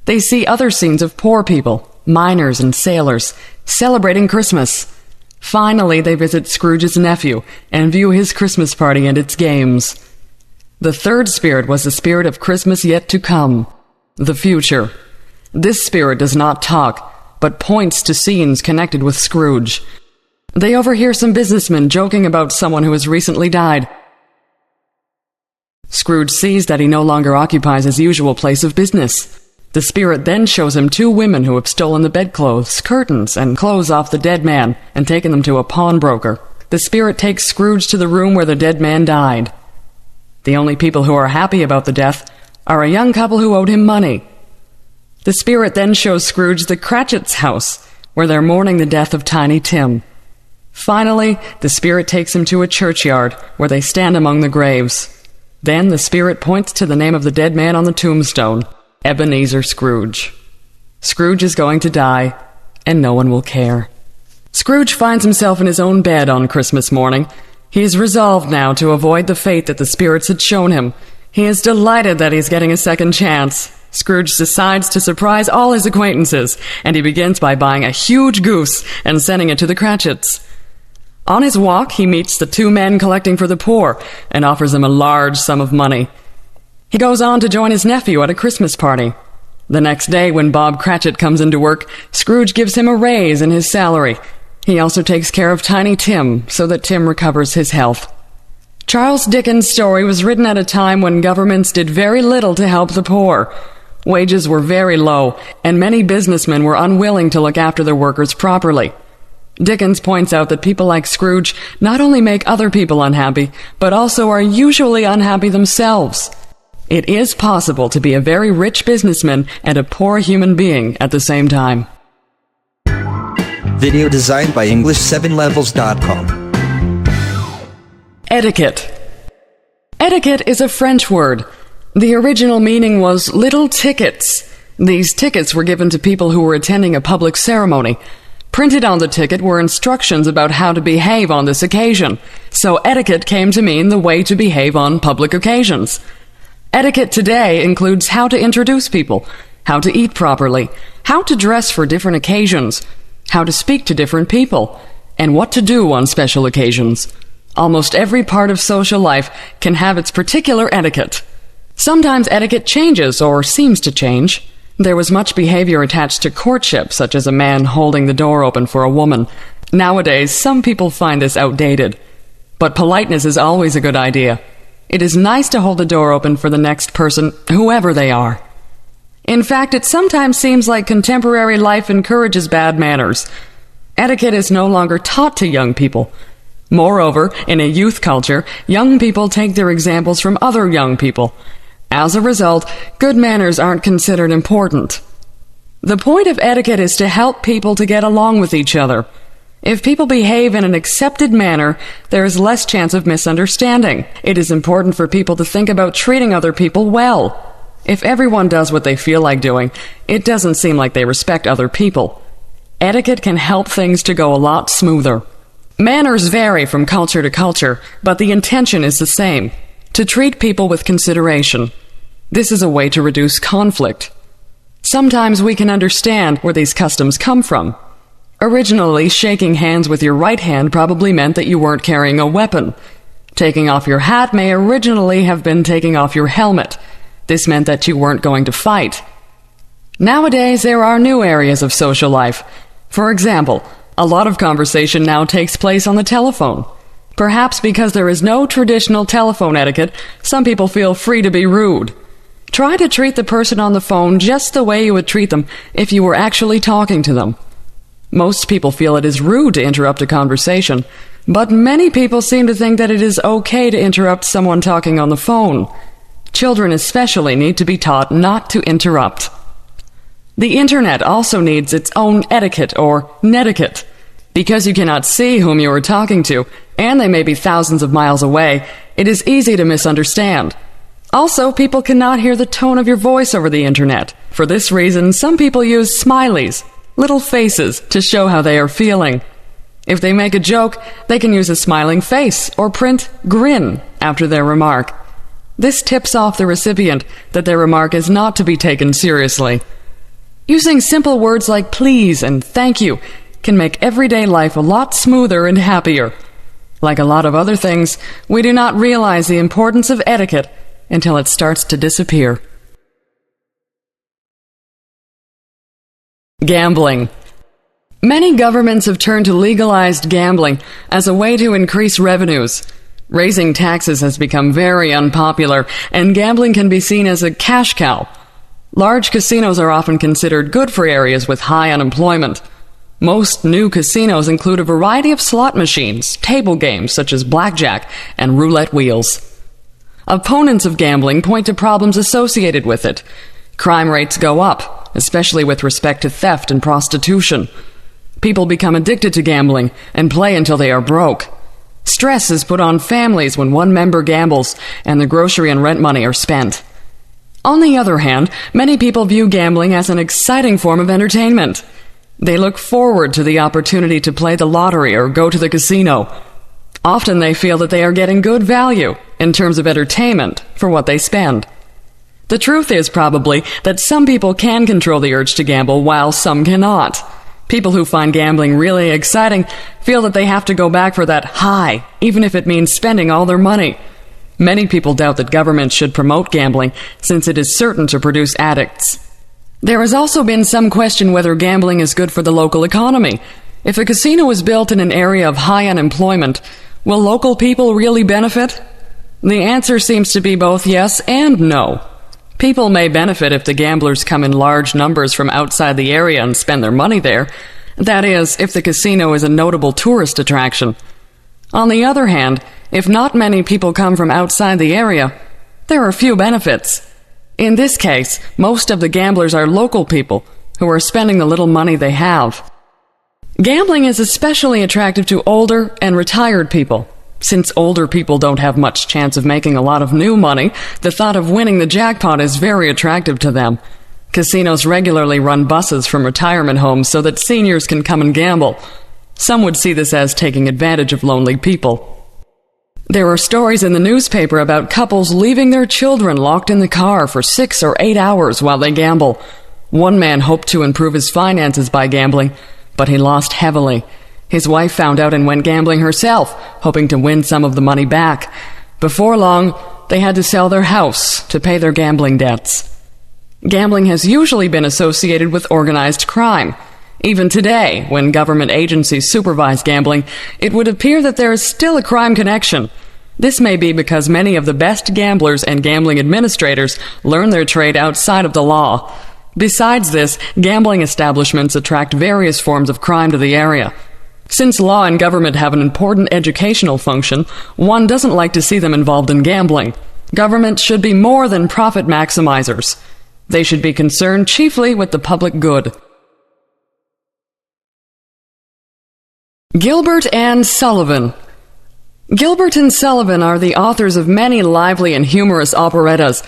They see other scenes of poor people, miners and sailors, celebrating Christmas. Finally, they visit Scrooge's nephew and view his Christmas party and its games. The third spirit was the spirit of Christmas yet to come, the future. This spirit does not talk, but points to scenes connected with Scrooge. They overhear some businessmen joking about someone who has recently died. Scrooge sees that he no longer occupies his usual place of business. The spirit then shows him 2 women who have stolen the bedclothes, curtains, and clothes off the dead man and taken them to a pawnbroker. The spirit takes Scrooge to the room where the dead man died. The only people who are happy about the death are a young couple who owed him money. The spirit then shows Scrooge the Cratchit's house, where they're mourning the death of Tiny Tim. Finally, the spirit takes him to a churchyard, where they stand among the graves. Then the spirit points to the name of the dead man on the tombstone, Ebenezer Scrooge. Scrooge is going to die, and no one will care. Scrooge finds himself in his own bed on Christmas morning. He is resolved now to avoid the fate that the spirits had shown him. He is delighted that he's getting a second chance. Scrooge decides to surprise all his acquaintances, and he begins by buying a huge goose and sending it to the Cratchits. On his walk, he meets the 2 men collecting for the poor and offers them a large sum of money. He goes on to join his nephew at a Christmas party. The next day, when Bob Cratchit comes into work, Scrooge gives him a raise in his salary. He also takes care of Tiny Tim so that Tim recovers his health. Charles Dickens' story was written at a time when governments did very little to help the poor. Wages were very low, and many businessmen were unwilling to look after their workers properly. Dickens points out that people like Scrooge not only make other people unhappy, but also are usually unhappy themselves. It is possible to be a very rich businessman and a poor human being at the same time. Video designed by English7levels.com. Etiquette. Etiquette is a French word. The original meaning was little tickets. These tickets were given to people who were attending a public ceremony. Printed on the ticket were instructions about how to behave on this occasion, so etiquette came to mean the way to behave on public occasions. Etiquette today includes how to introduce people, how to eat properly, how to dress for different occasions, how to speak to different people, and what to do on special occasions. Almost every part of social life can have its particular etiquette. Sometimes etiquette changes or seems to change. There was much behavior attached to courtship, such as a man holding the door open for a woman. Nowadays, some people find this outdated. But politeness is always a good idea. It is nice to hold the door open for the next person, whoever they are. In fact, it sometimes seems like contemporary life encourages bad manners. Etiquette is no longer taught to young people. Moreover, in a youth culture, young people take their examples from other young people. As a result, good manners aren't considered important. The point of etiquette is to help people to get along with each other. If people behave in an accepted manner, there is less chance of misunderstanding. It is important for people to think about treating other people well. If everyone does what they feel like doing, it doesn't seem like they respect other people. Etiquette can help things to go a lot smoother. Manners vary from culture to culture, but the intention is the same: to treat people with consideration. This is a way to reduce conflict. Sometimes we can understand where these customs come from. Originally, shaking hands with your right hand probably meant that you weren't carrying a weapon. Taking off your hat may originally have been taking off your helmet. This meant that you weren't going to fight. Nowadays, there are new areas of social life. For example, a lot of conversation now takes place on the telephone. Perhaps because there is no traditional telephone etiquette, some people feel free to be rude. Try to treat the person on the phone just the way you would treat them if you were actually talking to them. Most people feel it is rude to interrupt a conversation, but many people seem to think that it is okay to interrupt someone talking on the phone. Children especially need to be taught not to interrupt. The internet also needs its own etiquette or netiquette. Because you cannot see whom you are talking to, and they may be thousands of miles away, it is easy to misunderstand. Also, people cannot hear the tone of your voice over the internet. For this reason, some people use smileys, little faces, to show how they are feeling. If they make a joke, they can use a smiling face or print grin after their remark. This tips off the recipient that their remark is not to be taken seriously. Using simple words like please and thank you can make everyday life a lot smoother and happier. Like a lot of other things, we do not realize the importance of etiquette until it starts to disappear. Gambling. Many governments have turned to legalized gambling as a way to increase revenues. Raising taxes has become very unpopular, and gambling can be seen as a cash cow. Large casinos are often considered good for areas with high unemployment. Most new casinos include a variety of slot machines, table games such as blackjack, and roulette wheels. Opponents of gambling point to problems associated with it. Crime rates go up, especially with respect to theft and prostitution. People become addicted to gambling and play until they are broke. Stress is put on families when one member gambles and the grocery and rent money are spent. On the other hand, many people view gambling as an exciting form of entertainment. They look forward to the opportunity to play the lottery or go to the casino. Often they feel that they are getting good value in terms of entertainment for what they spend. The truth is probably that some people can control the urge to gamble while some cannot. People who find gambling really exciting feel that they have to go back for that high, even if it means spending all their money. Many people doubt that governments should promote gambling since it is certain to produce addicts. There has also been some question whether gambling is good for the local economy. If a casino is built in an area of high unemployment, will local people really benefit? The answer seems to be both yes and no. People may benefit if the gamblers come in large numbers from outside the area and spend their money there. That is, if the casino is a notable tourist attraction. On the other hand, if not many people come from outside the area, there are few benefits. In this case, most of the gamblers are local people who are spending the little money they have. Gambling is especially attractive to older and retired people. Since older people don't have much chance of making a lot of new money, the thought of winning the jackpot is very attractive to them. Casinos regularly run buses from retirement homes so that seniors can come and gamble. Some would see this as taking advantage of lonely people. There are stories in the newspaper about couples leaving their children locked in the car for 6 or 8 hours while they gamble. One man hoped to improve his finances by gambling, but he lost heavily. His wife found out and went gambling herself, hoping to win some of the money back. Before long, they had to sell their house to pay their gambling debts. Gambling has usually been associated with organized crime. Even today, when government agencies supervise gambling, it would appear that there is still a crime connection. This may be because many of the best gamblers and gambling administrators learn their trade outside of the law. Besides this, gambling establishments attract various forms of crime to the area. Since law and government have an important educational function, one doesn't like to see them involved in gambling. Government should be more than profit maximizers. They should be concerned chiefly with the public good. Gilbert and Sullivan. Gilbert and Sullivan are the authors of many lively and humorous operettas.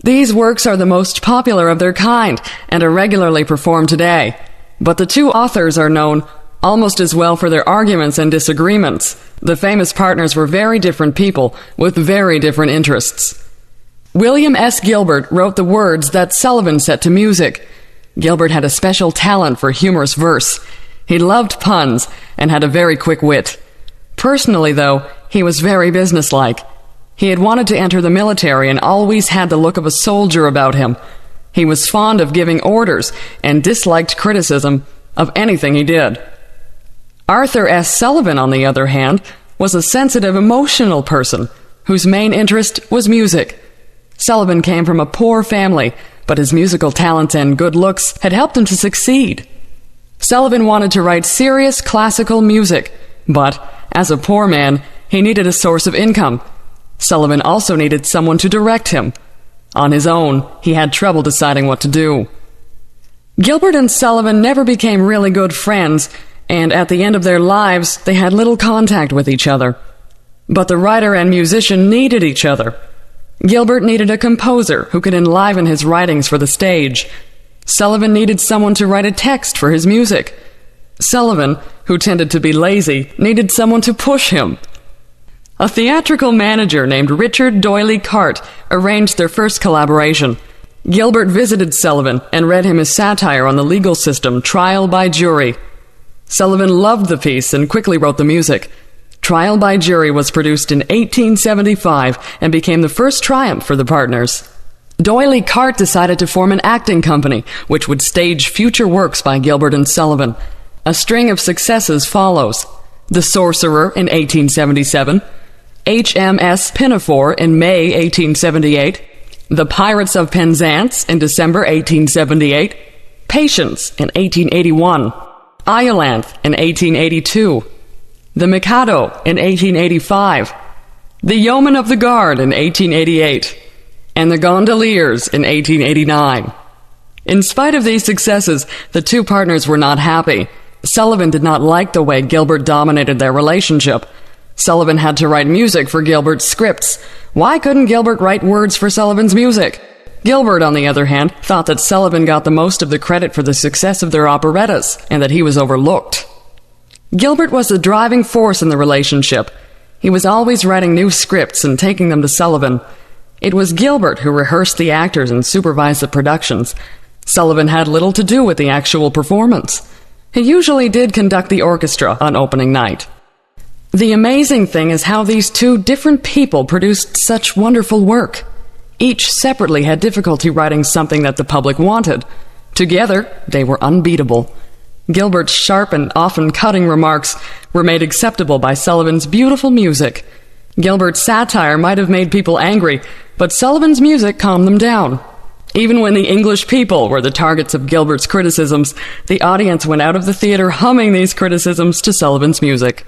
These works are the most popular of their kind and are regularly performed today. But the two authors are known almost as well for their arguments and disagreements. The famous partners were very different people with very different interests. William S. Gilbert wrote the words that Sullivan set to music. Gilbert had a special talent for humorous verse. He loved puns and had a very quick wit. Personally, though, he was very businesslike. He had wanted to enter the military and always had the look of a soldier about him. He was fond of giving orders and disliked criticism of anything he did. Arthur S. Sullivan, on the other hand, was a sensitive, emotional person whose main interest was music. Sullivan came from a poor family, but his musical talents and good looks had helped him to succeed. Sullivan wanted to write serious classical music, but as a poor man, he needed a source of income. Sullivan also needed someone to direct him. On his own, he had trouble deciding what to do. Gilbert and Sullivan never became really good friends, and at the end of their lives, they had little contact with each other. But the writer and musician needed each other. Gilbert needed a composer who could enliven his writings for the stage. Sullivan needed someone to write a text for his music. Sullivan, who tended to be lazy, needed someone to push him. A theatrical manager named Richard Doyley Cart arranged their first collaboration. Gilbert visited Sullivan and read him his satire on the legal system, Trial by Jury. Sullivan loved the piece and quickly wrote the music. Trial by Jury was produced in 1875 and became the first triumph for the partners. Doyley Cart decided to form an acting company, which would stage future works by Gilbert and Sullivan. A string of successes follows. The Sorcerer in 1877, HMS Pinafore in May 1878, The Pirates of Penzance in December 1878, Patience in 1881, Iolanthe in 1882, The Mikado in 1885, The Yeoman of the Guard in 1888, and The Gondoliers in 1889. In spite of these successes, the two partners were not happy. Sullivan did not like the way Gilbert dominated their relationship. Sullivan had to write music for Gilbert's scripts. Why couldn't Gilbert write words for Sullivan's music? Gilbert, on the other hand, thought that Sullivan got the most of the credit for the success of their operettas, and that he was overlooked. Gilbert was the driving force in the relationship. He was always writing new scripts and taking them to Sullivan. It was Gilbert who rehearsed the actors and supervised the productions. Sullivan had little to do with the actual performance. He usually did conduct the orchestra on opening night. The amazing thing is how these two different people produced such wonderful work. Each separately had difficulty writing something that the public wanted. Together, they were unbeatable. Gilbert's sharp and often cutting remarks were made acceptable by Sullivan's beautiful music. Gilbert's satire might have made people angry, but Sullivan's music calmed them down. Even when the English people were the targets of Gilbert's criticisms, the audience went out of the theater humming these criticisms to Sullivan's music.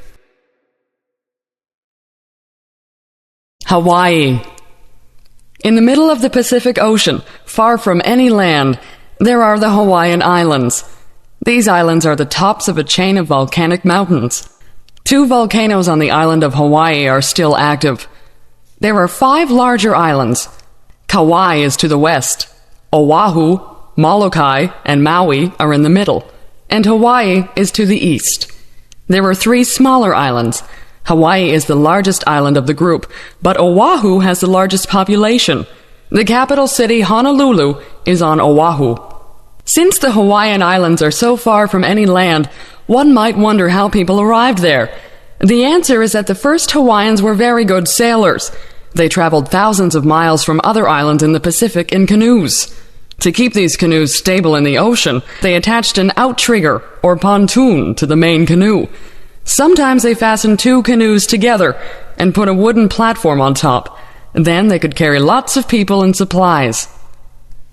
Hawaii. In the middle of the Pacific Ocean, far from any land, there are the Hawaiian Islands. These islands are the tops of a chain of volcanic mountains. 2 volcanoes on the island of Hawaii are still active. There are 5 larger islands. Kauai is to the west. Oahu, Molokai, and Maui are in the middle, and Hawaii is to the east. There are 3 smaller islands. Hawaii is the largest island of the group, but Oahu has the largest population. The capital city, Honolulu, is on Oahu. Since the Hawaiian Islands are so far from any land, one might wonder how people arrived there. The answer is that the first Hawaiians were very good sailors. They traveled thousands of miles from other islands in the Pacific in canoes. To keep these canoes stable in the ocean, they attached an outrigger, or pontoon, to the main canoe. Sometimes they fastened 2 canoes together and put a wooden platform on top. Then they could carry lots of people and supplies.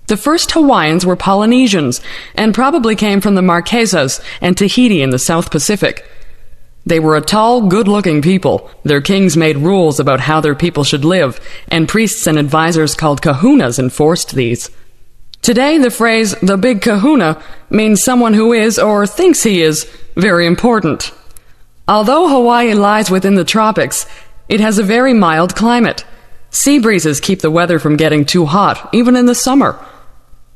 The first Hawaiians were Polynesians, and probably came from the Marquesas and Tahiti in the South Pacific. They were a tall, good-looking people. Their kings made rules about how their people should live, and priests and advisors called kahunas enforced these. Today, the phrase, the big kahuna, means someone who is, or thinks he is, very important. Although Hawaii lies within the tropics, it has a very mild climate. Sea breezes keep the weather from getting too hot, even in the summer.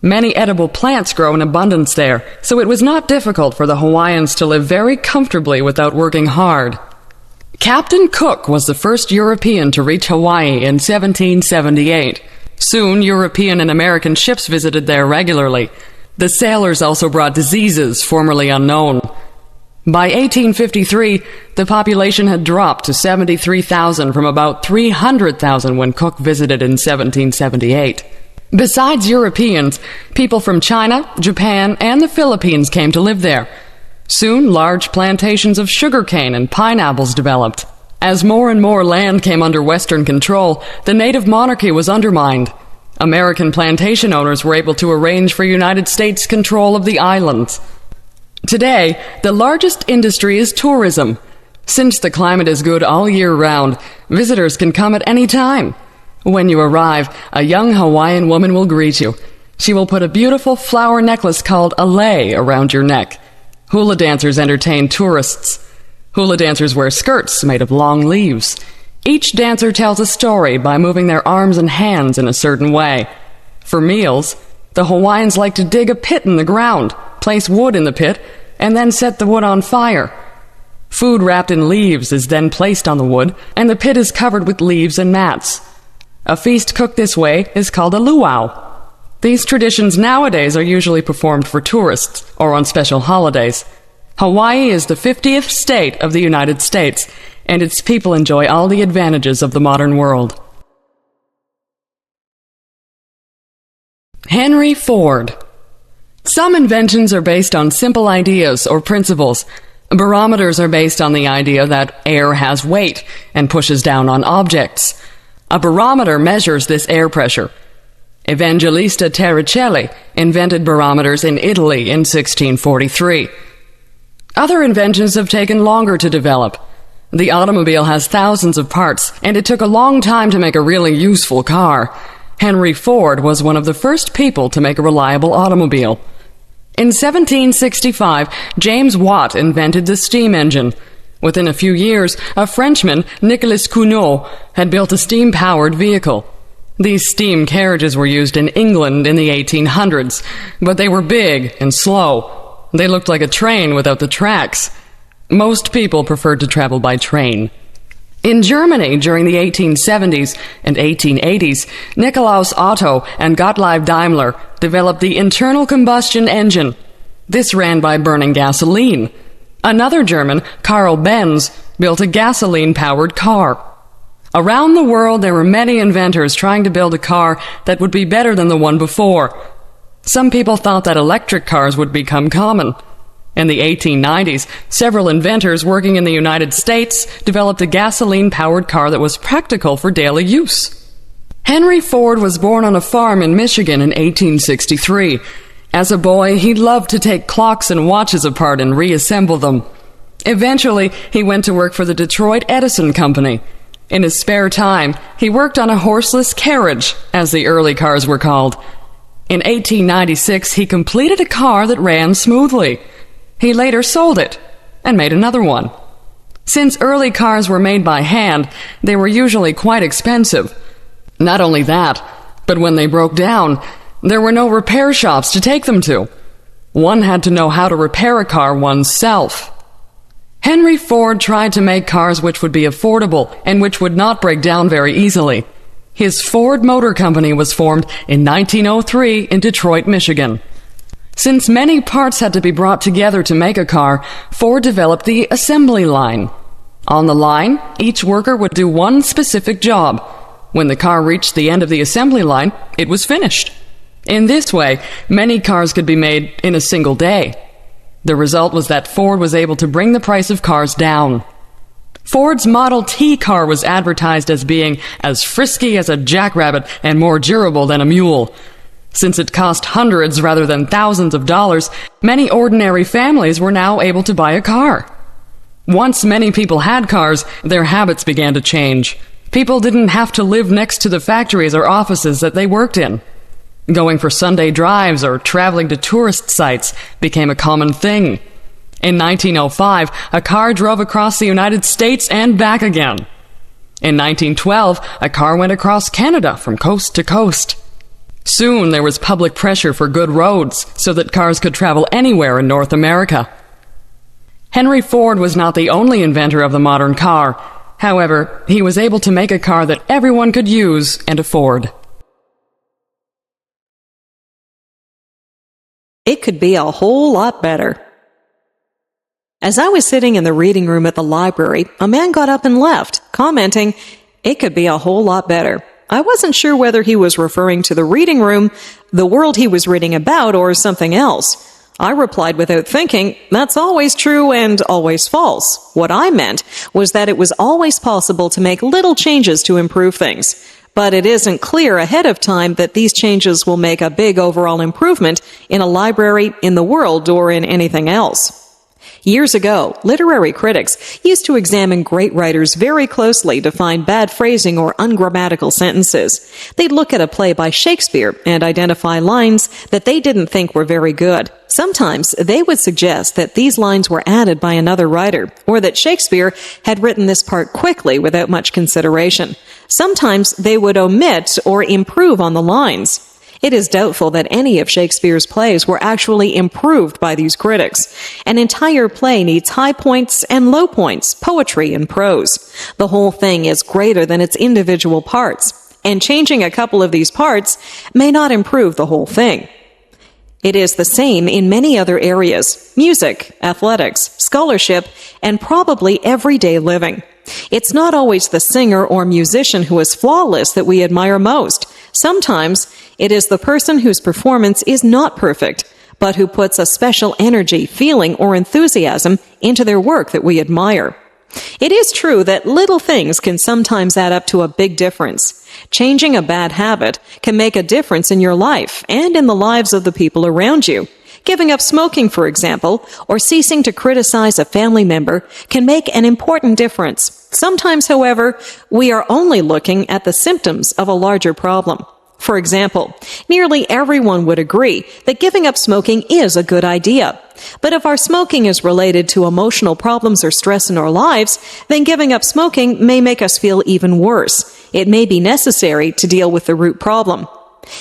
Many edible plants grow in abundance there, so it was not difficult for the Hawaiians to live very comfortably without working hard. Captain Cook was the first European to reach Hawaii in 1778. Soon, European and American ships visited there regularly. The sailors also brought diseases formerly unknown. By 1853, the population had dropped to 73,000 from about 300,000 when Cook visited in 1778. Besides Europeans, people from China, Japan, and the Philippines came to live there. Soon, large plantations of sugarcane and pineapples developed. As more and more land came under Western control, the native monarchy was undermined. American plantation owners were able to arrange for United States control of the islands. Today, the largest industry is tourism. Since the climate is good all year round, visitors can come at any time. When you arrive, a young Hawaiian woman will greet you. She will put a beautiful flower necklace called a lei around your neck. Hula dancers entertain tourists. Hula dancers wear skirts made of long leaves. Each dancer tells a story by moving their arms and hands in a certain way. For meals, the Hawaiians like to dig a pit in the ground, place wood in the pit, and then set the wood on fire. Food wrapped in leaves is then placed on the wood, and the pit is covered with leaves and mats. A feast cooked this way is called a luau. These traditions nowadays are usually performed for tourists or on special holidays. Hawaii is the 50th state of the United States, and its people enjoy all the advantages of the modern world. Henry Ford. Some inventions are based on simple ideas or principles. Barometers are based on the idea that air has weight and pushes down on objects. A barometer measures this air pressure. Evangelista Torricelli invented barometers in Italy in 1643. Other inventions have taken longer to develop. The automobile has thousands of parts, and it took a long time to make a really useful car. Henry Ford was one of the first people to make a reliable automobile. In 1765, James Watt invented the steam engine. Within a few years, a Frenchman, Nicolas Cugnot, had built a steam-powered vehicle. These steam carriages were used in England in the 1800s, but they were big and slow. They looked like a train without the tracks. Most people preferred to travel by train. In Germany during the 1870s and 1880s, Nikolaus Otto and Gottlieb Daimler developed the internal combustion engine. This ran by burning gasoline. Another German, Karl Benz, built a gasoline-powered car. Around the world, there were many inventors trying to build a car that would be better than the one before. Some people thought that electric cars would become common. In the 1890s, several inventors working in the United States developed a gasoline-powered car that was practical for daily use. Henry Ford was born on a farm in Michigan in 1863. As a boy, he loved to take clocks and watches apart and reassemble them. Eventually, he went to work for the Detroit Edison Company. In his spare time, he worked on a horseless carriage, as the early cars were called. In 1896, he completed a car that ran smoothly. He later sold it and made another one. Since early cars were made by hand, they were usually quite expensive. Not only that, but when they broke down, there were no repair shops to take them to. One had to know how to repair a car oneself. Henry Ford tried to make cars which would be affordable and which would not break down very easily. His Ford Motor Company was formed in 1903 in Detroit, Michigan. Since many parts had to be brought together to make a car, Ford developed the assembly line. On the line, each worker would do one specific job. When the car reached the end of the assembly line, it was finished. In this way, many cars could be made in a single day. The result was that Ford was able to bring the price of cars down. Ford's Model T car was advertised as being as frisky as a jackrabbit and more durable than a mule. Since it cost hundreds rather than thousands of dollars, many ordinary families were now able to buy a car. Once many people had cars, their habits began to change. People didn't have to live next to the factories or offices that they worked in. Going for Sunday drives or traveling to tourist sites became a common thing. In 1905, a car drove across the United States and back again. In 1912, a car went across Canada from coast to coast. Soon there was public pressure for good roads so that cars could travel anywhere in North America. Henry Ford was not the only inventor of the modern car. However, he was able to make a car that everyone could use and afford. It could be a whole lot better. As I was sitting in the reading room at the library, a man got up and left, commenting, "It could be a whole lot better." I wasn't sure whether he was referring to the reading room, the world he was reading about, or something else. I replied without thinking, "That's always true and always false." What I meant was that it was always possible to make little changes to improve things, but it isn't clear ahead of time that these changes will make a big overall improvement in a library, in the world, or in anything else. Years ago, literary critics used to examine great writers very closely to find bad phrasing or ungrammatical sentences. They'd look at a play by Shakespeare and identify lines that they didn't think were very good. Sometimes they would suggest that these lines were added by another writer, or that Shakespeare had written this part quickly without much consideration. Sometimes they would omit or improve on the lines. It is doubtful that any of Shakespeare's plays were actually improved by these critics. An entire play needs high points and low points, poetry and prose. The whole thing is greater than its individual parts, and changing a couple of these parts may not improve the whole thing. It is the same in many other areas: music, athletics, scholarship, and probably everyday living. It's not always the singer or musician who is flawless that we admire most. Sometimes it is the person whose performance is not perfect, but who puts a special energy, feeling, or enthusiasm into their work that we admire. It is true that little things can sometimes add up to a big difference. Changing a bad habit can make a difference in your life and in the lives of the people around you. Giving up smoking, for example, or ceasing to criticize a family member can make an important difference. Sometimes, however, we are only looking at the symptoms of a larger problem. For example, nearly everyone would agree that giving up smoking is a good idea. But if our smoking is related to emotional problems or stress in our lives, then giving up smoking may make us feel even worse. It may be necessary to deal with the root problem.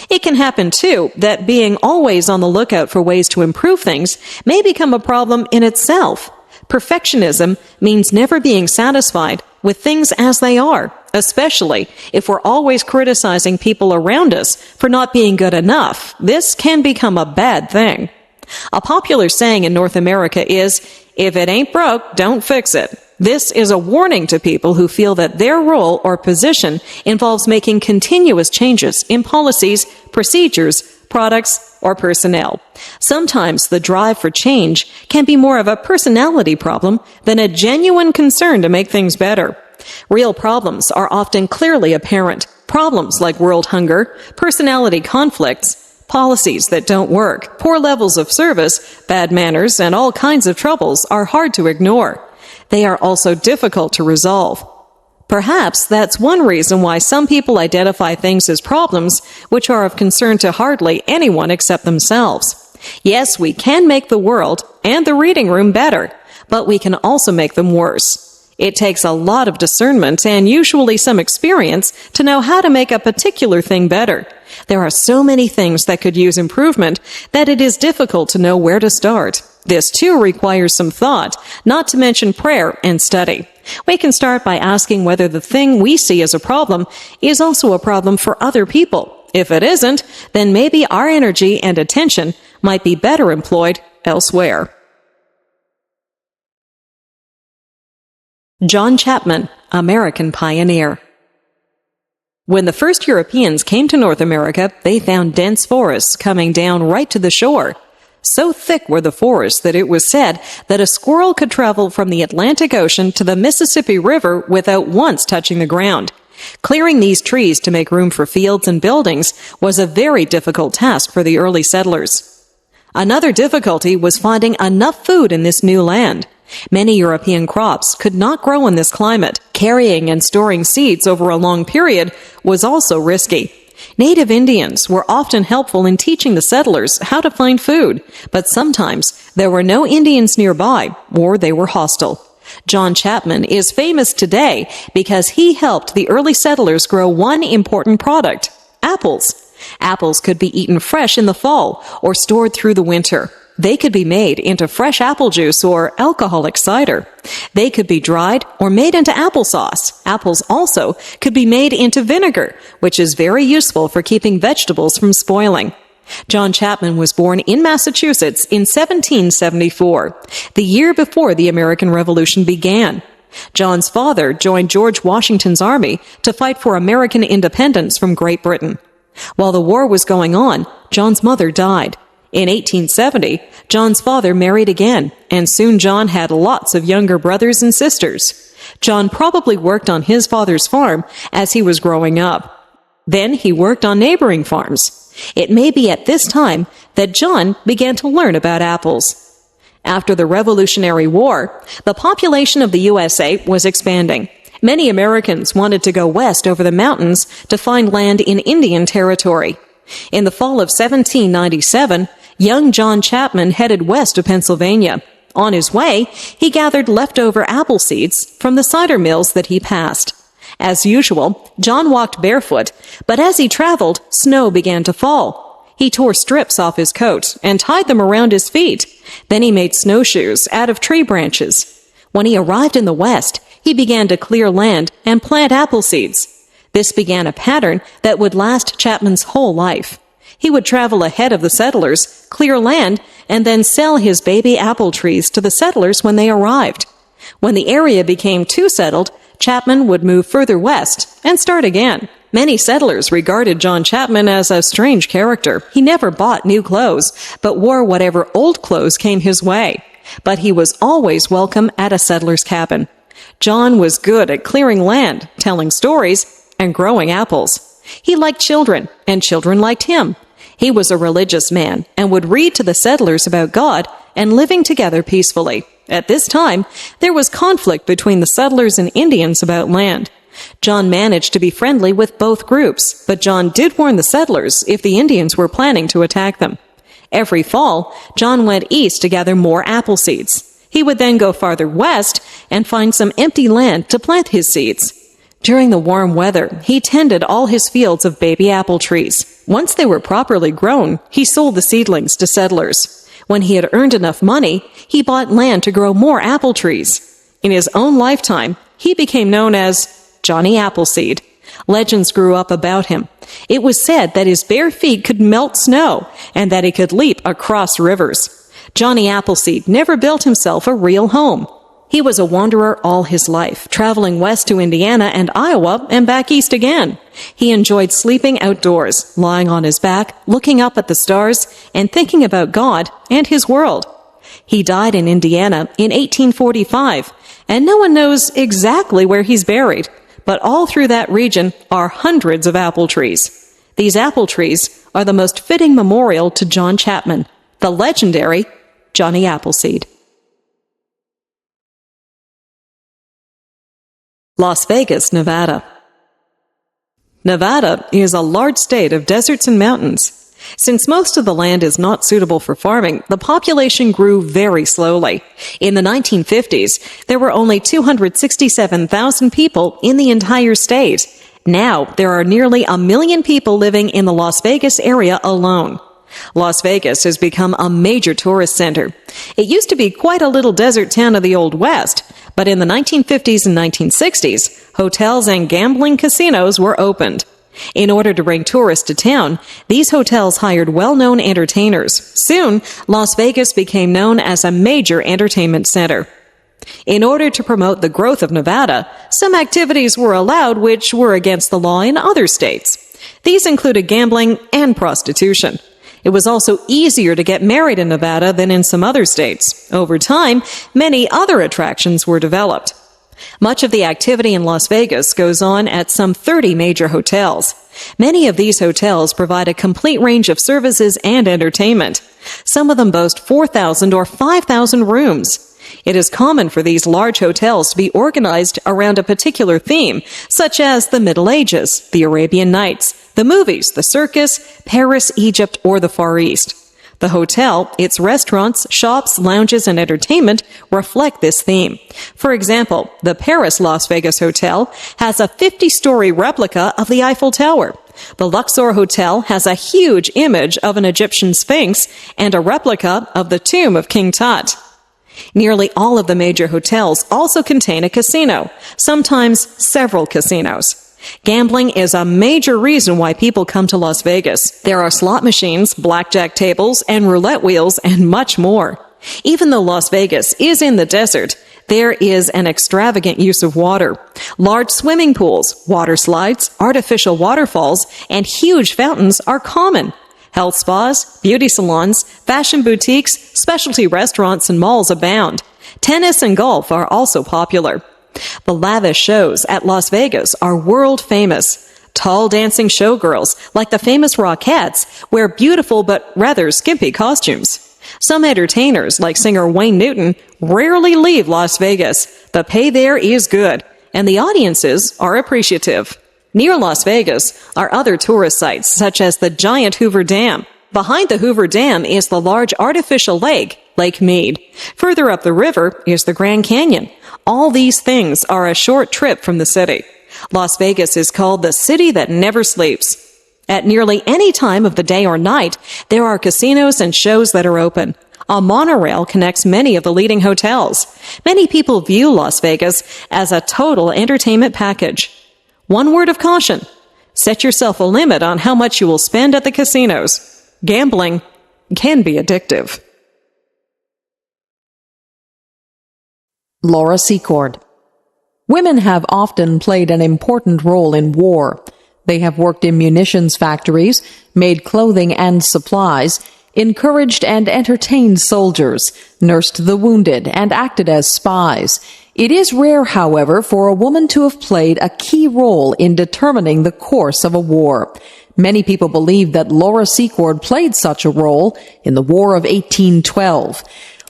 It can happen, too, that being always on the lookout for ways to improve things may become a problem in itself. Perfectionism means never being satisfied with things as they are, especially if we're always criticizing people around us for not being good enough. This can become a bad thing. A popular saying in North America is, "If it ain't broke, don't fix it." This is a warning to people who feel that their role or position involves making continuous changes in policies, procedures, products, or personnel. Sometimes the drive for change can be more of a personality problem than a genuine concern to make things better. Real problems are often clearly apparent. Problems like world hunger, personality conflicts, policies that don't work, poor levels of service, bad manners, and all kinds of troubles are hard to ignore. They are also difficult to resolve. Perhaps that's one reason why some people identify things as problems which are of concern to hardly anyone except themselves. Yes, we can make the world and the reading room better, but we can also make them worse. It takes a lot of discernment and usually some experience to know how to make a particular thing better. There are so many things that could use improvement that it is difficult to know where to start. This too requires some thought, not to mention prayer and study. We can start by asking whether the thing we see as a problem is also a problem for other people. If it isn't, then maybe our energy and attention might be better employed elsewhere. John Chapman, American pioneer. When the first Europeans came to North America, they found dense forests coming down right to the shore. So thick were the forests that it was said that a squirrel could travel from the Atlantic Ocean to the Mississippi River without once touching the ground. Clearing these trees to make room for fields and buildings was a very difficult task for the early settlers. Another difficulty was finding enough food in this new land. Many European crops could not grow in this climate. Carrying and storing seeds over a long period was also risky. Native Indians were often helpful in teaching the settlers how to find food, but sometimes there were no Indians nearby, or they were hostile. John Chapman is famous today because he helped the early settlers grow one important product: apples. Apples could be eaten fresh in the fall or stored through the winter. They could be made into fresh apple juice or alcoholic cider. They could be dried or made into applesauce. Apples also could be made into vinegar, which is very useful for keeping vegetables from spoiling. John Chapman was born in Massachusetts in 1774, the year before the American Revolution began. John's father joined George Washington's army to fight for American independence from Great Britain. While the war was going on, John's mother died. In 1870, John's father married again, and soon John had lots of younger brothers and sisters. John probably worked on his father's farm as he was growing up. Then he worked on neighboring farms. It may be at this time that John began to learn about apples. After the Revolutionary War, the population of the USA was expanding. Many Americans wanted to go west over the mountains to find land in Indian Territory. In the fall of 1797, young John Chapman headed west to Pennsylvania. On his way, he gathered leftover apple seeds from the cider mills that he passed. As usual, John walked barefoot, but as he traveled, snow began to fall. He tore strips off his coat and tied them around his feet. Then he made snowshoes out of tree branches. When he arrived in the West, he began to clear land and plant apple seeds. This began a pattern that would last Chapman's whole life. He would travel ahead of the settlers, clear land, and then sell his baby apple trees to the settlers when they arrived. When the area became too settled, Chapman would move further west and start again. Many settlers regarded John Chapman as a strange character. He never bought new clothes, but wore whatever old clothes came his way. But he was always welcome at a settler's cabin. John was good at clearing land, telling stories, and growing apples. He liked children, and children liked him. He was a religious man and would read to the settlers about God and living together peacefully. At this time, there was conflict between the settlers and Indians about land. John managed to be friendly with both groups, but John did warn the settlers if the Indians were planning to attack them. Every fall, John went east to gather more apple seeds. He would then go farther west and find some empty land to plant his seeds. During the warm weather, he tended all his fields of baby apple trees. Once they were properly grown, he sold the seedlings to settlers. When he had earned enough money, he bought land to grow more apple trees. In his own lifetime, he became known as Johnny Appleseed. Legends grew up about him. It was said that his bare feet could melt snow and that he could leap across rivers. Johnny Appleseed never built himself a real home. He was a wanderer all his life, traveling west to Indiana and Iowa and back east again. He enjoyed sleeping outdoors, lying on his back, looking up at the stars, and thinking about God and his world. He died in Indiana in 1845, and no one knows exactly where he's buried, but all through that region are hundreds of apple trees. These apple trees are the most fitting memorial to John Chapman, the legendary Johnny Appleseed. Las Vegas, Nevada. Nevada is a large state of deserts and mountains. Since most of the land is not suitable for farming, the population grew very slowly. In the 1950s, there were only 267,000 people in the entire state. Now, there are nearly 1 million people living in the Las Vegas area alone. Las Vegas has become a major tourist center. It used to be quite a little desert town of the Old West, but in the 1950s and 1960s, hotels and gambling casinos were opened. In order to bring tourists to town, these hotels hired well-known entertainers. Soon, Las Vegas became known as a major entertainment center. In order to promote the growth of Nevada, some activities were allowed which were against the law in other states. These included gambling and prostitution. It was also easier to get married in Nevada than in some other states. Over time, many other attractions were developed. Much of the activity in Las Vegas goes on at some 30 major hotels. Many of these hotels provide a complete range of services and entertainment. Some of them boast 4,000 or 5,000 rooms. It is common for these large hotels to be organized around a particular theme, such as the Middle Ages, the Arabian Nights, the movies, the circus, Paris, Egypt, or the Far East. The hotel, its restaurants, shops, lounges, and entertainment reflect this theme. For example, the Paris Las Vegas Hotel has a 50-story replica of the Eiffel Tower. The Luxor Hotel has a huge image of an Egyptian Sphinx and a replica of the tomb of King Tut. Nearly all of the major hotels also contain a casino, sometimes several casinos. Gambling is a major reason why people come to Las Vegas. There are slot machines, blackjack tables, and roulette wheels, and much more. Even though Las Vegas is in the desert, there is an extravagant use of water. Large swimming pools, water slides, artificial waterfalls, and huge fountains are common. Health spas, beauty salons, fashion boutiques, specialty restaurants, and malls abound. Tennis and golf are also popular. The lavish shows at Las Vegas are world famous. Tall dancing showgirls, like the famous Rockettes, wear beautiful but rather skimpy costumes. Some entertainers, like singer Wayne Newton, rarely leave Las Vegas. The pay there is good, and the audiences are appreciative. Near Las Vegas are other tourist sites, such as the giant Hoover Dam. Behind the Hoover Dam is the large artificial lake, Lake Mead. Further up the river is the Grand Canyon. All these things are a short trip from the city. Las Vegas is called the city that never sleeps. At nearly any time of the day or night, there are casinos and shows that are open. A monorail connects many of the leading hotels. Many people view Las Vegas as a total entertainment package. One word of caution: set yourself a limit on how much you will spend at the casinos. Gambling can be addictive. Laura Secord. Women have often played an important role in war. They have worked in munitions factories, made clothing and supplies, encouraged and entertained soldiers, nursed the wounded, and acted as spies. It is rare, however, for a woman to have played a key role in determining the course of a war. Many people believe that Laura Secord played such a role in the War of 1812.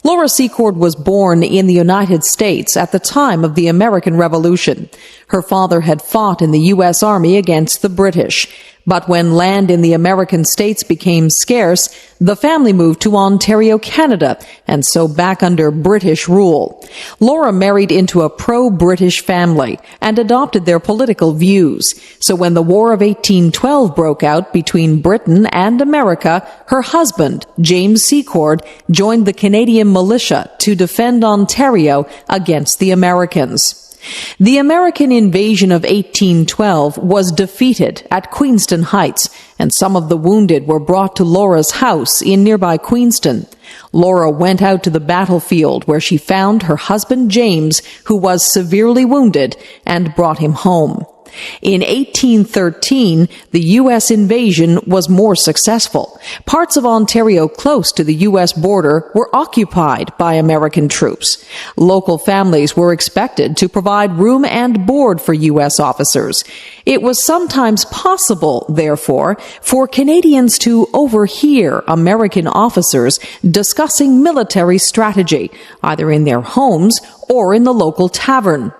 Laura Secord was born in the United States at the time of the American Revolution. Her father had fought in the U.S. Army against the British. But when land in the American states became scarce, the family moved to Ontario, Canada, and so back under British rule. Laura married into a pro-British family and adopted their political views. So when the War of 1812 broke out between Britain and America, her husband, James Secord, joined the Canadian militia to defend Ontario against the Americans. The American invasion of 1812 was defeated at Queenston Heights, and some of the wounded were brought to Laura's house in nearby Queenston. Laura went out to the battlefield where she found her husband James, who was severely wounded, and brought him home. In 1813, the U.S. invasion was more successful. Parts of Ontario close to the U.S. border were occupied by American troops. Local families were expected to provide room and board for U.S. officers. It was sometimes possible, therefore, for Canadians to overhear American officers discussing military strategy, either in their homes or in the local tavern.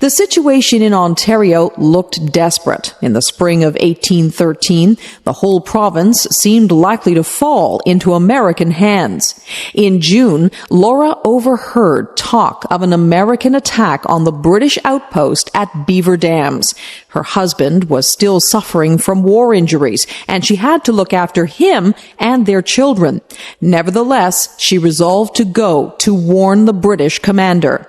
The situation in Ontario looked desperate. In the spring of 1813, the whole province seemed likely to fall into American hands. In June, Laura overheard talk of an American attack on the British outpost at Beaver Dams. Her husband was still suffering from war injuries, and she had to look after him and their children. Nevertheless, she resolved to go to warn the British commander.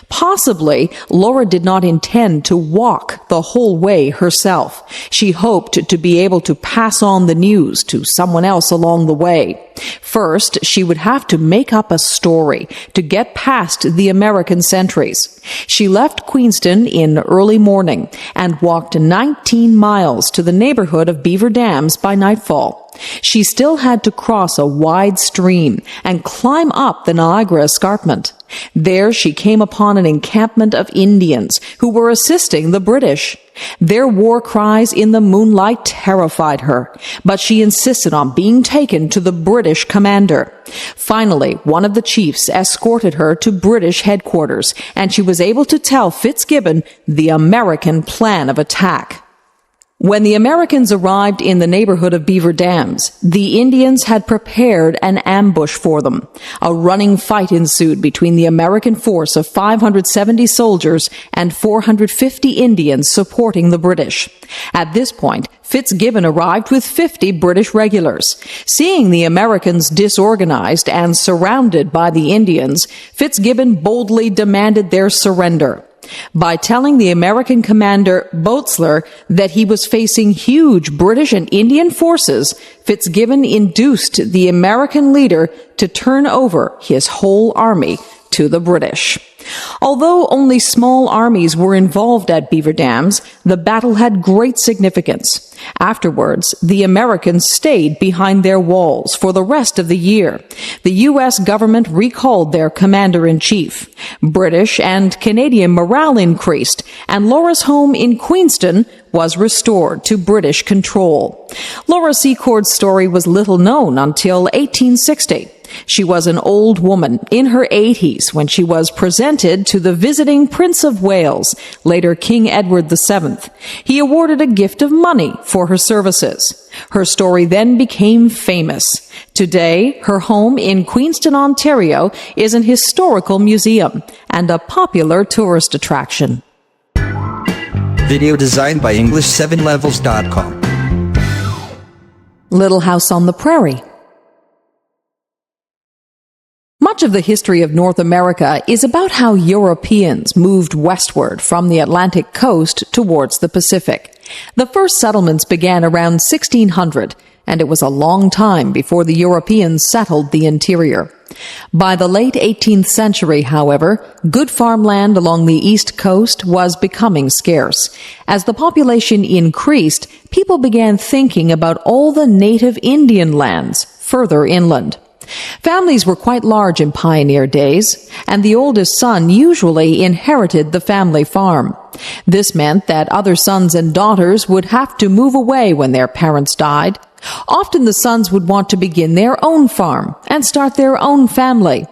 Possibly, Laura did not intend to walk the whole way herself. She hoped to be able to pass on the news to someone else along the way. First, she would have to make up a story to get past the American sentries. She left Queenston in early morning and walked 19 miles to the neighborhood of Beaver Dams by nightfall. She still had to cross a wide stream and climb up the Niagara Escarpment. There she came upon an encampment of Indians who were assisting the British. Their war cries in the moonlight terrified her, but she insisted on being taken to the British commander. Finally, one of the chiefs escorted her to British headquarters, and she was able to tell Fitzgibbon the American plan of attack. When the Americans arrived in the neighborhood of Beaver Dams, the Indians had prepared an ambush for them. A running fight ensued between the American force of 570 soldiers and 450 Indians supporting the British. At this point, Fitzgibbon arrived with 50 British regulars. Seeing the Americans disorganized and surrounded by the Indians, Fitzgibbon boldly demanded their surrender. by telling the American commander Botzler that he was facing huge British and Indian forces. Fitzgibbon induced the American leader to turn over his whole army to the British. Although only small armies were involved at Beaver Dams, the battle had great significance. Afterwards, the Americans stayed behind their walls for the rest of the year. The U.S. government recalled their commander-in-chief. British and Canadian morale increased, and Laura's home in Queenston was restored to British control. Laura Secourt's story was little known until 1860. She was an old woman in her 80s when she was presented to the visiting Prince of Wales, later King Edward VII. He awarded a gift of money for her services. Her story then became famous. Today, her home in Queenston, Ontario, is an historical museum and a popular tourist attraction. Video designed by English7levels.com. Little House on the Prairie. Much of the history of North America is about how Europeans moved westward from the Atlantic coast towards the Pacific. The first settlements began around 1600, and it was a long time before the Europeans settled the interior. By the late 18th century, however, good farmland along the east coast was becoming scarce. As the population increased, people began thinking about all the native Indian lands further inland. Families were quite large in pioneer days, and the oldest son usually inherited the family farm. This meant that other sons and daughters would have to move away when their parents died. Often the sons would want to begin their own farm and start their own family.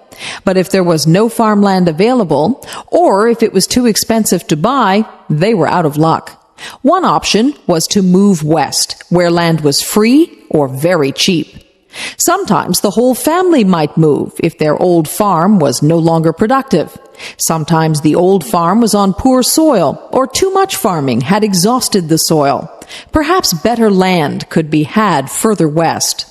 But if there was no farmland available, or if it was too expensive to buy, they were out of luck. One option was to move west, where land was free or very cheap. Sometimes the whole family might move if their old farm was no longer productive. Sometimes the old farm was on poor soil, or too much farming had exhausted the soil. Perhaps better land could be had further west.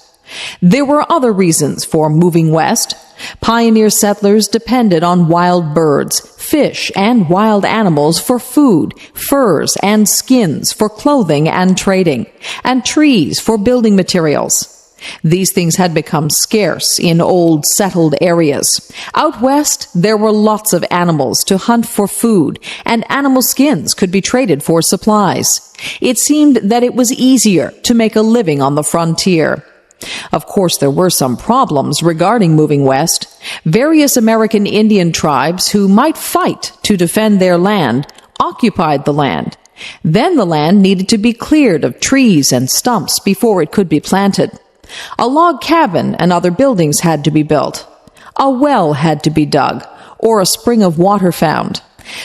There were other reasons for moving west. Pioneer settlers depended on wild birds, fish, and wild animals for food, furs and skins for clothing and trading, and trees for building materials. These things had become scarce in old settled areas. Out west, there were lots of animals to hunt for food, and animal skins could be traded for supplies. It seemed that it was easier to make a living on the frontier. Of course, there were some problems regarding moving west. Various American Indian tribes who might fight to defend their land occupied the land. Then the land needed to be cleared of trees and stumps before it could be planted. A log cabin and other buildings had to be built. A well had to be dug, or a spring of water found.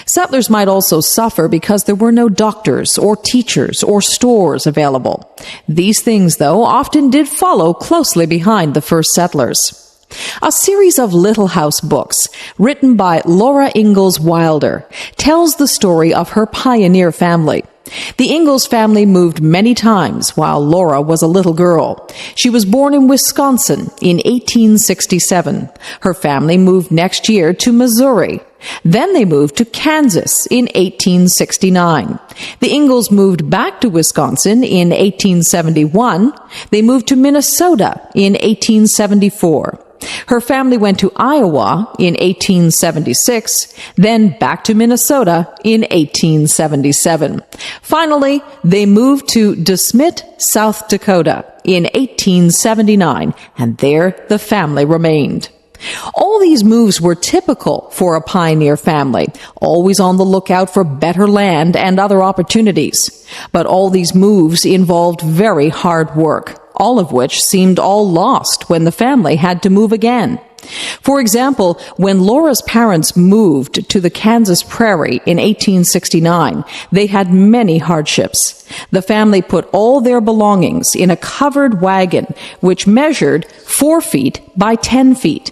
Settlers might also suffer because there were no doctors or teachers or stores available. These things, though, often did follow closely behind the first settlers. A series of Little House books, written by Laura Ingalls Wilder, tells the story of her pioneer family. The Ingalls family moved many times while Laura was a little girl. She was born in Wisconsin in 1867. Her family moved next year to Missouri. Then they moved to Kansas in 1869. The Ingalls moved back to Wisconsin in 1871. They moved to Minnesota in 1874. Her family went to Iowa in 1876, then back to Minnesota in 1877. Finally, they moved to DeSmet, South Dakota in 1879, and there the family remained. All these moves were typical for a pioneer family, always on the lookout for better land and other opportunities. But all these moves involved very hard work, all of which seemed all lost when the family had to move again. For example, when Laura's parents moved to the Kansas prairie in 1869, they had many hardships. The family put all their belongings in a covered wagon, which measured 4 feet by 10 feet.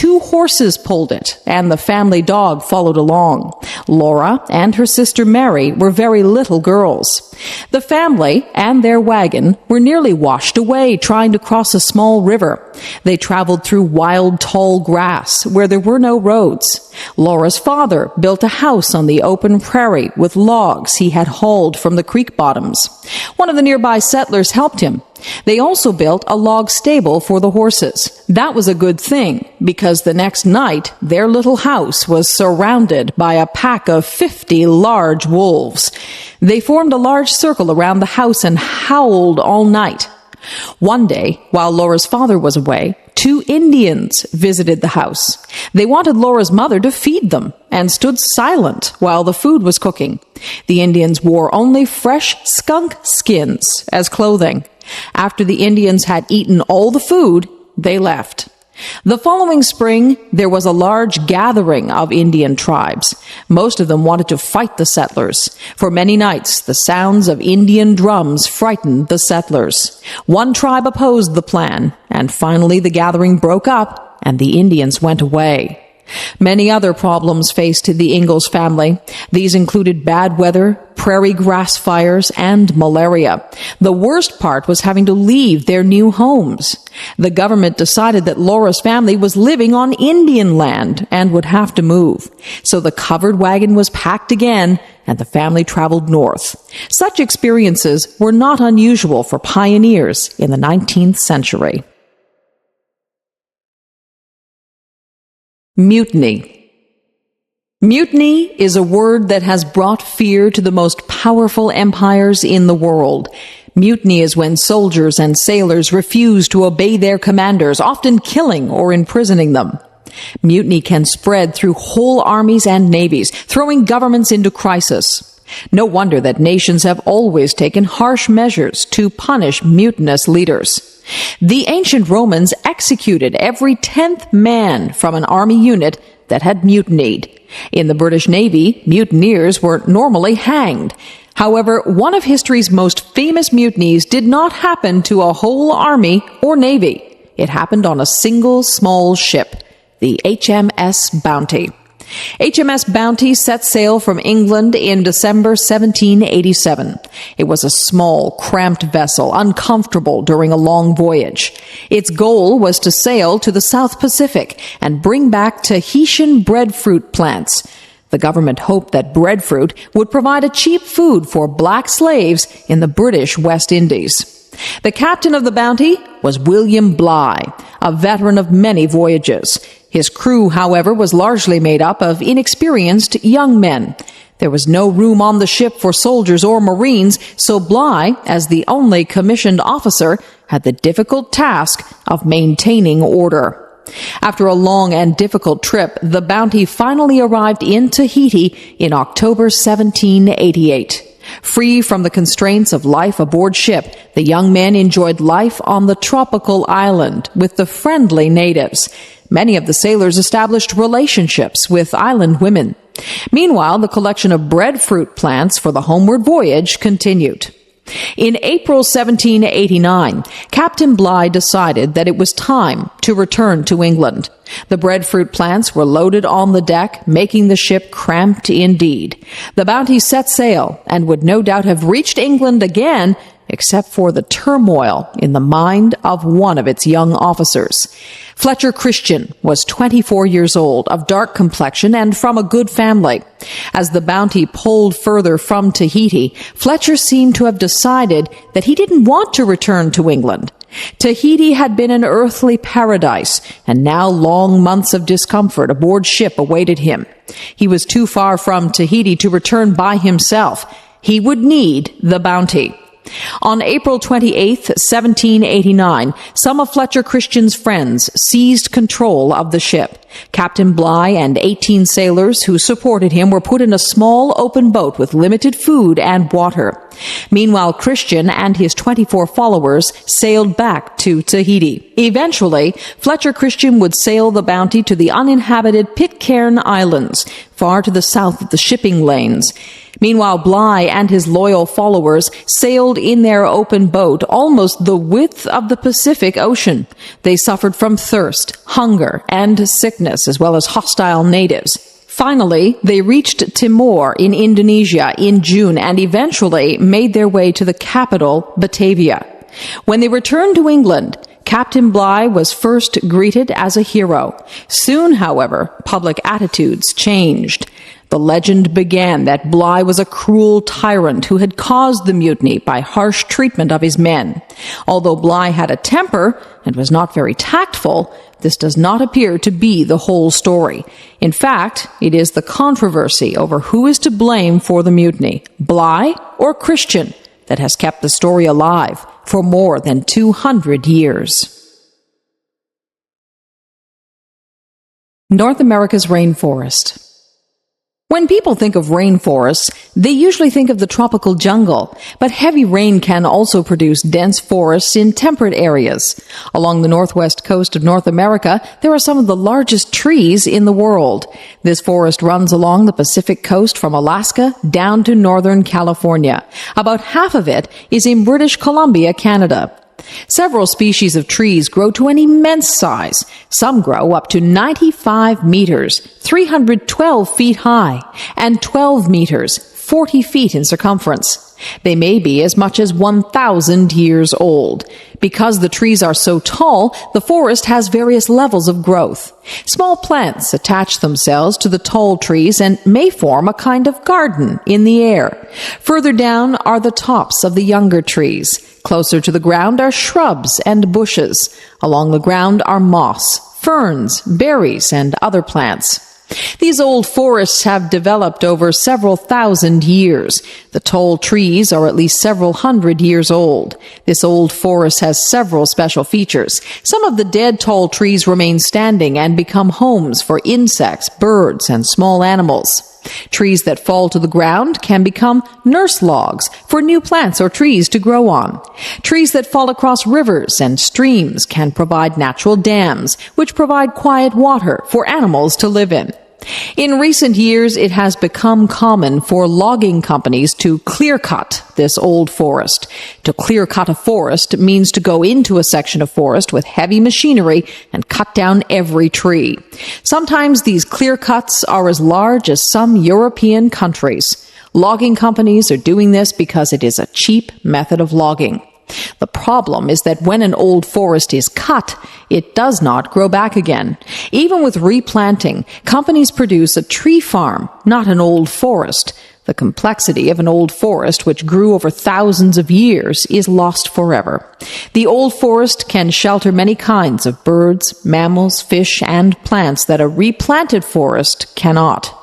2 horses pulled it, and the family dog followed along. Laura and her sister Mary were very little girls. The family and their wagon were nearly washed away trying to cross a small river. They traveled through wild, tall grass where there were no roads. Laura's father built a house on the open prairie with logs he had hauled from the creek bottoms. One of the nearby settlers helped him. They also built a log stable for the horses. That was a good thing, because the next night, their little house was surrounded by a pack of 50 large wolves. They formed a large circle around the house and howled all night. One day, while Laura's father was away, 2 Indians visited the house. They wanted Laura's mother to feed them and stood silent while the food was cooking. The Indians wore only fresh skunk skins as clothing. After the Indians had eaten all the food, they left. The following spring, there was a large gathering of Indian tribes. Most of them wanted to fight the settlers. For many nights, the sounds of Indian drums frightened the settlers. One tribe opposed the plan, and finally the gathering broke up and the Indians went away. Many other problems faced the Ingalls family. These included bad weather, prairie grass fires, and malaria. The worst part was having to leave their new homes. The government decided that Laura's family was living on Indian land and would have to move. So the covered wagon was packed again, and the family traveled north. Such experiences were not unusual for pioneers in the 19th century. Mutiny. Mutiny is a word that has brought fear to the most powerful empires in the world. Mutiny is when soldiers and sailors refuse to obey their commanders, often killing or imprisoning them. Mutiny can spread through whole armies and navies, throwing governments into crisis. No wonder that nations have always taken harsh measures to punish mutinous leaders. The ancient Romans executed every 10th man from an army unit that had mutinied. In the British Navy, mutineers were normally hanged. However, one of history's most famous mutinies did not happen to a whole army or navy. It happened on a single small ship, the HMS Bounty. HMS Bounty set sail from England in December 1787. It was a small, cramped vessel, uncomfortable during a long voyage. Its goal was to sail to the South Pacific and bring back Tahitian breadfruit plants. The government hoped that breadfruit would provide a cheap food for black slaves in the British West Indies. The captain of the Bounty was William Bligh, a veteran of many voyages. His crew, however, was largely made up of inexperienced young men. There was no room on the ship for soldiers or Marines, so Bligh, as the only commissioned officer, had the difficult task of maintaining order. After a long and difficult trip, the Bounty finally arrived in Tahiti in October 1788. Free from the constraints of life aboard ship, the young men enjoyed life on the tropical island with the friendly natives. Many of the sailors established relationships with island women. Meanwhile, the collection of breadfruit plants for the homeward voyage continued. In April 1789, Captain Bligh decided that it was time to return to England. The breadfruit plants were loaded on the deck, making the ship cramped indeed. The Bounty set sail and would no doubt have reached England again, except for the turmoil in the mind of one of its young officers. Fletcher Christian was 24 years old, of dark complexion, and from a good family. As the Bounty pulled further from Tahiti, Fletcher seemed to have decided that he didn't want to return to England. Tahiti had been an earthly paradise, and now long months of discomfort aboard ship awaited him. He was too far from Tahiti to return by himself. He would need the Bounty. On April 28, 1789, some of Fletcher Christian's friends seized control of the ship. Captain Bligh and 18 sailors who supported him were put in a small open boat with limited food and water. Meanwhile, Christian and his 24 followers sailed back to Tahiti. Eventually, Fletcher Christian would sail the Bounty to the uninhabited Pitcairn Islands, far to the south of the shipping lanes. Meanwhile, Bligh and his loyal followers sailed in their open boat almost the width of the Pacific Ocean. They suffered from thirst, hunger, and sickness, as well as hostile natives. Finally, they reached Timor in Indonesia in June and eventually made their way to the capital, Batavia. When they returned to England, Captain Bligh was first greeted as a hero. Soon, however, public attitudes changed. The legend began that Bligh was a cruel tyrant who had caused the mutiny by harsh treatment of his men. Although Bligh had a temper and was not very tactful, this does not appear to be the whole story. In fact, it is the controversy over who is to blame for the mutiny, Bligh or Christian, that has kept the story alive for more than 200 years. North America's rainforest. When people think of rainforests, they usually think of the tropical jungle, but heavy rain can also produce dense forests in temperate areas. Along the northwest coast of North America, there are some of the largest trees in the world. This forest runs along the Pacific coast from Alaska down to northern California. About half of it is in British Columbia, Canada. Several species of trees grow to an immense size. Some grow up to 95 meters, 312 feet high, and 12 meters, 40 feet in circumference. They may be as much as 1,000 years old. Because the trees are so tall, the forest has various levels of growth. Small plants attach themselves to the tall trees and may form a kind of garden in the air. Further down are the tops of the younger trees. Closer to the ground are shrubs and bushes. Along the ground are moss, ferns, berries, and other plants. These old forests have developed over several thousand years. The tall trees are at least several hundred years old. This old forest has several special features. Some of the dead tall trees remain standing and become homes for insects, birds, and small animals. Trees that fall to the ground can become nurse logs for new plants or trees to grow on. Trees that fall across rivers and streams can provide natural dams, which provide quiet water for animals to live in. In recent years, it has become common for logging companies to clear-cut this old forest. To clear-cut a forest means to go into a section of forest with heavy machinery and cut down every tree. Sometimes these clear-cuts are as large as some European countries. Logging companies are doing this because it is a cheap method of logging. The problem is that when an old forest is cut, it does not grow back again. Even with replanting, companies produce a tree farm, not an old forest. The complexity of an old forest, which grew over thousands of years, is lost forever. The old forest can shelter many kinds of birds, mammals, fish, and plants that a replanted forest cannot.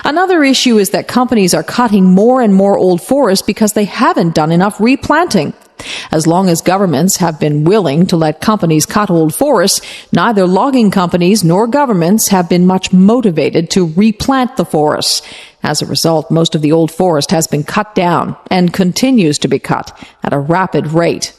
Another issue is that companies are cutting more and more old forests because they haven't done enough replanting. As long as governments have been willing to let companies cut old forests, neither logging companies nor governments have been much motivated to replant the forests. As a result, most of the old forest has been cut down and continues to be cut at a rapid rate.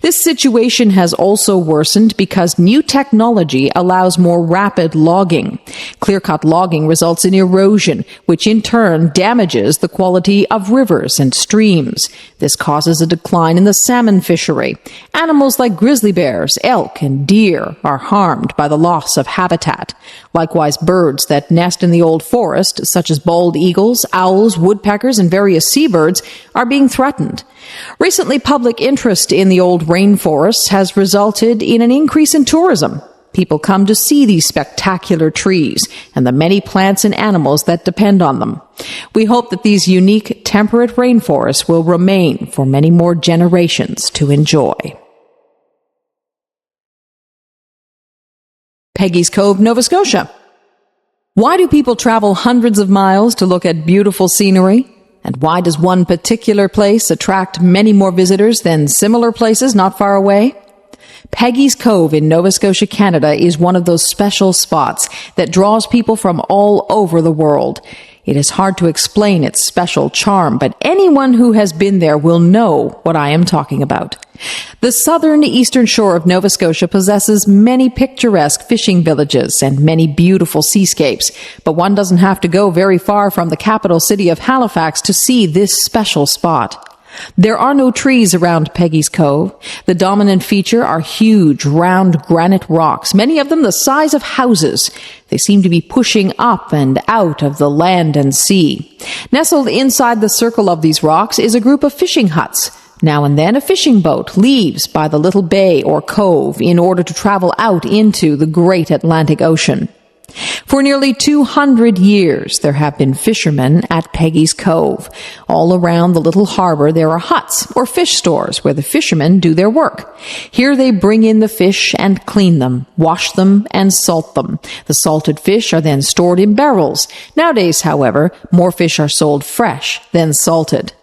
This situation has also worsened because new technology allows more rapid logging. Clear-cut logging results in erosion, which in turn damages the quality of rivers and streams. This causes a decline in the salmon fishery. Animals like grizzly bears, elk, and deer are harmed by the loss of habitat. Likewise, birds that nest in the old forest, such as bald eagles, owls, woodpeckers, and various seabirds, are being threatened. Recently, public interest in the old rainforests has resulted in an increase in tourism. People come to see these spectacular trees and the many plants and animals that depend on them. We hope that these unique temperate rainforests will remain for many more generations to enjoy. Peggy's Cove, Nova Scotia. Why do people travel hundreds of miles to look at beautiful scenery? And why does one particular place attract many more visitors than similar places not far away? Peggy's Cove in Nova Scotia, Canada is one of those special spots that draws people from all over the world. It is hard to explain its special charm, but anyone who has been there will know what I am talking about. The southern eastern shore of Nova Scotia possesses many picturesque fishing villages and many beautiful seascapes, but one doesn't have to go very far from the capital city of Halifax to see this special spot. There are no trees around Peggy's Cove. The dominant feature are huge, round granite rocks, many of them the size of houses. They seem to be pushing up and out of the land and sea. Nestled inside the circle of these rocks is a group of fishing huts. Now and then a fishing boat leaves by the little bay or cove in order to travel out into the great Atlantic Ocean. For nearly 200 years, there have been fishermen at Peggy's Cove. All around the little harbor, there are huts or fish stores where the fishermen do their work. Here they bring in the fish and clean them, wash them, and salt them. The salted fish are then stored in barrels. Nowadays, however, more fish are sold fresh than salted.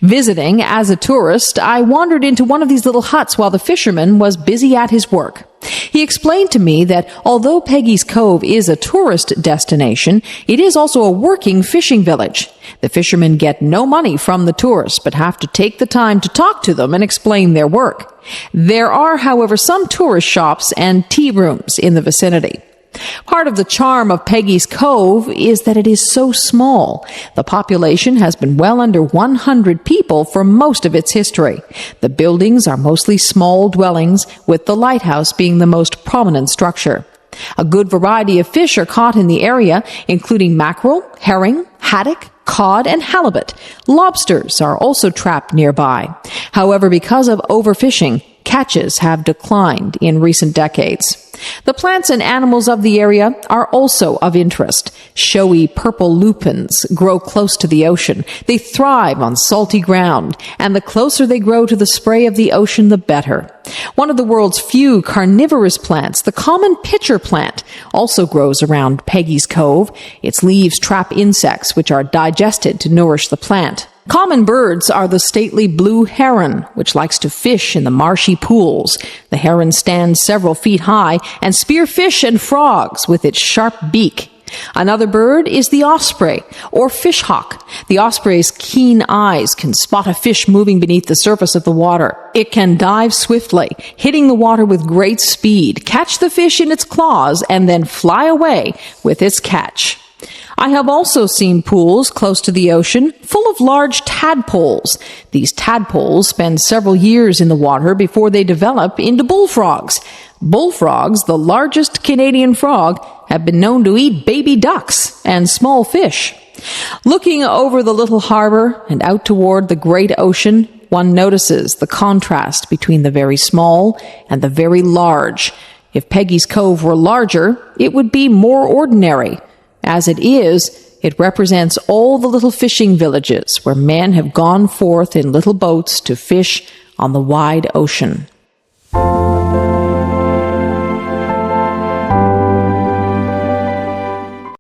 Visiting as a tourist, I wandered into one of these little huts while the fisherman was busy at his work. He explained to me that although Peggy's Cove is a tourist destination, it is also a working fishing village. The fishermen get no money from the tourists, but have to take the time to talk to them and explain their work. There are, however, some tourist shops and tea rooms in the vicinity. Part of the charm of Peggy's Cove is that it is so small. The population has been well under 100 people for most of its history. The buildings are mostly small dwellings, with the lighthouse being the most prominent structure. A good variety of fish are caught in the area, including mackerel, herring, haddock, cod, and halibut. Lobsters are also trapped nearby. However, because of overfishing, catches have declined in recent decades. The plants and animals of the area are also of interest. Showy purple lupins grow close to the ocean. They thrive on salty ground, and the closer they grow to the spray of the ocean, the better. One of the world's few carnivorous plants, the common pitcher plant, also grows around Peggy's Cove. Its leaves trap insects, which are digested to nourish the plant. Common birds are the stately blue heron, which likes to fish in the marshy pools. The heron stands several feet high and spears fish and frogs with its sharp beak. Another bird is the osprey, or fishhawk. The osprey's keen eyes can spot a fish moving beneath the surface of the water. It can dive swiftly, hitting the water with great speed, catch the fish in its claws, and then fly away with its catch. I have also seen pools close to the ocean full of large tadpoles. These tadpoles spend several years in the water before they develop into bullfrogs. Bullfrogs, the largest Canadian frog, have been known to eat baby ducks and small fish. Looking over the little harbor and out toward the great ocean, one notices the contrast between the very small and the very large. If Peggy's Cove were larger, it would be more ordinary. As it is, it represents all the little fishing villages where men have gone forth in little boats to fish on the wide ocean.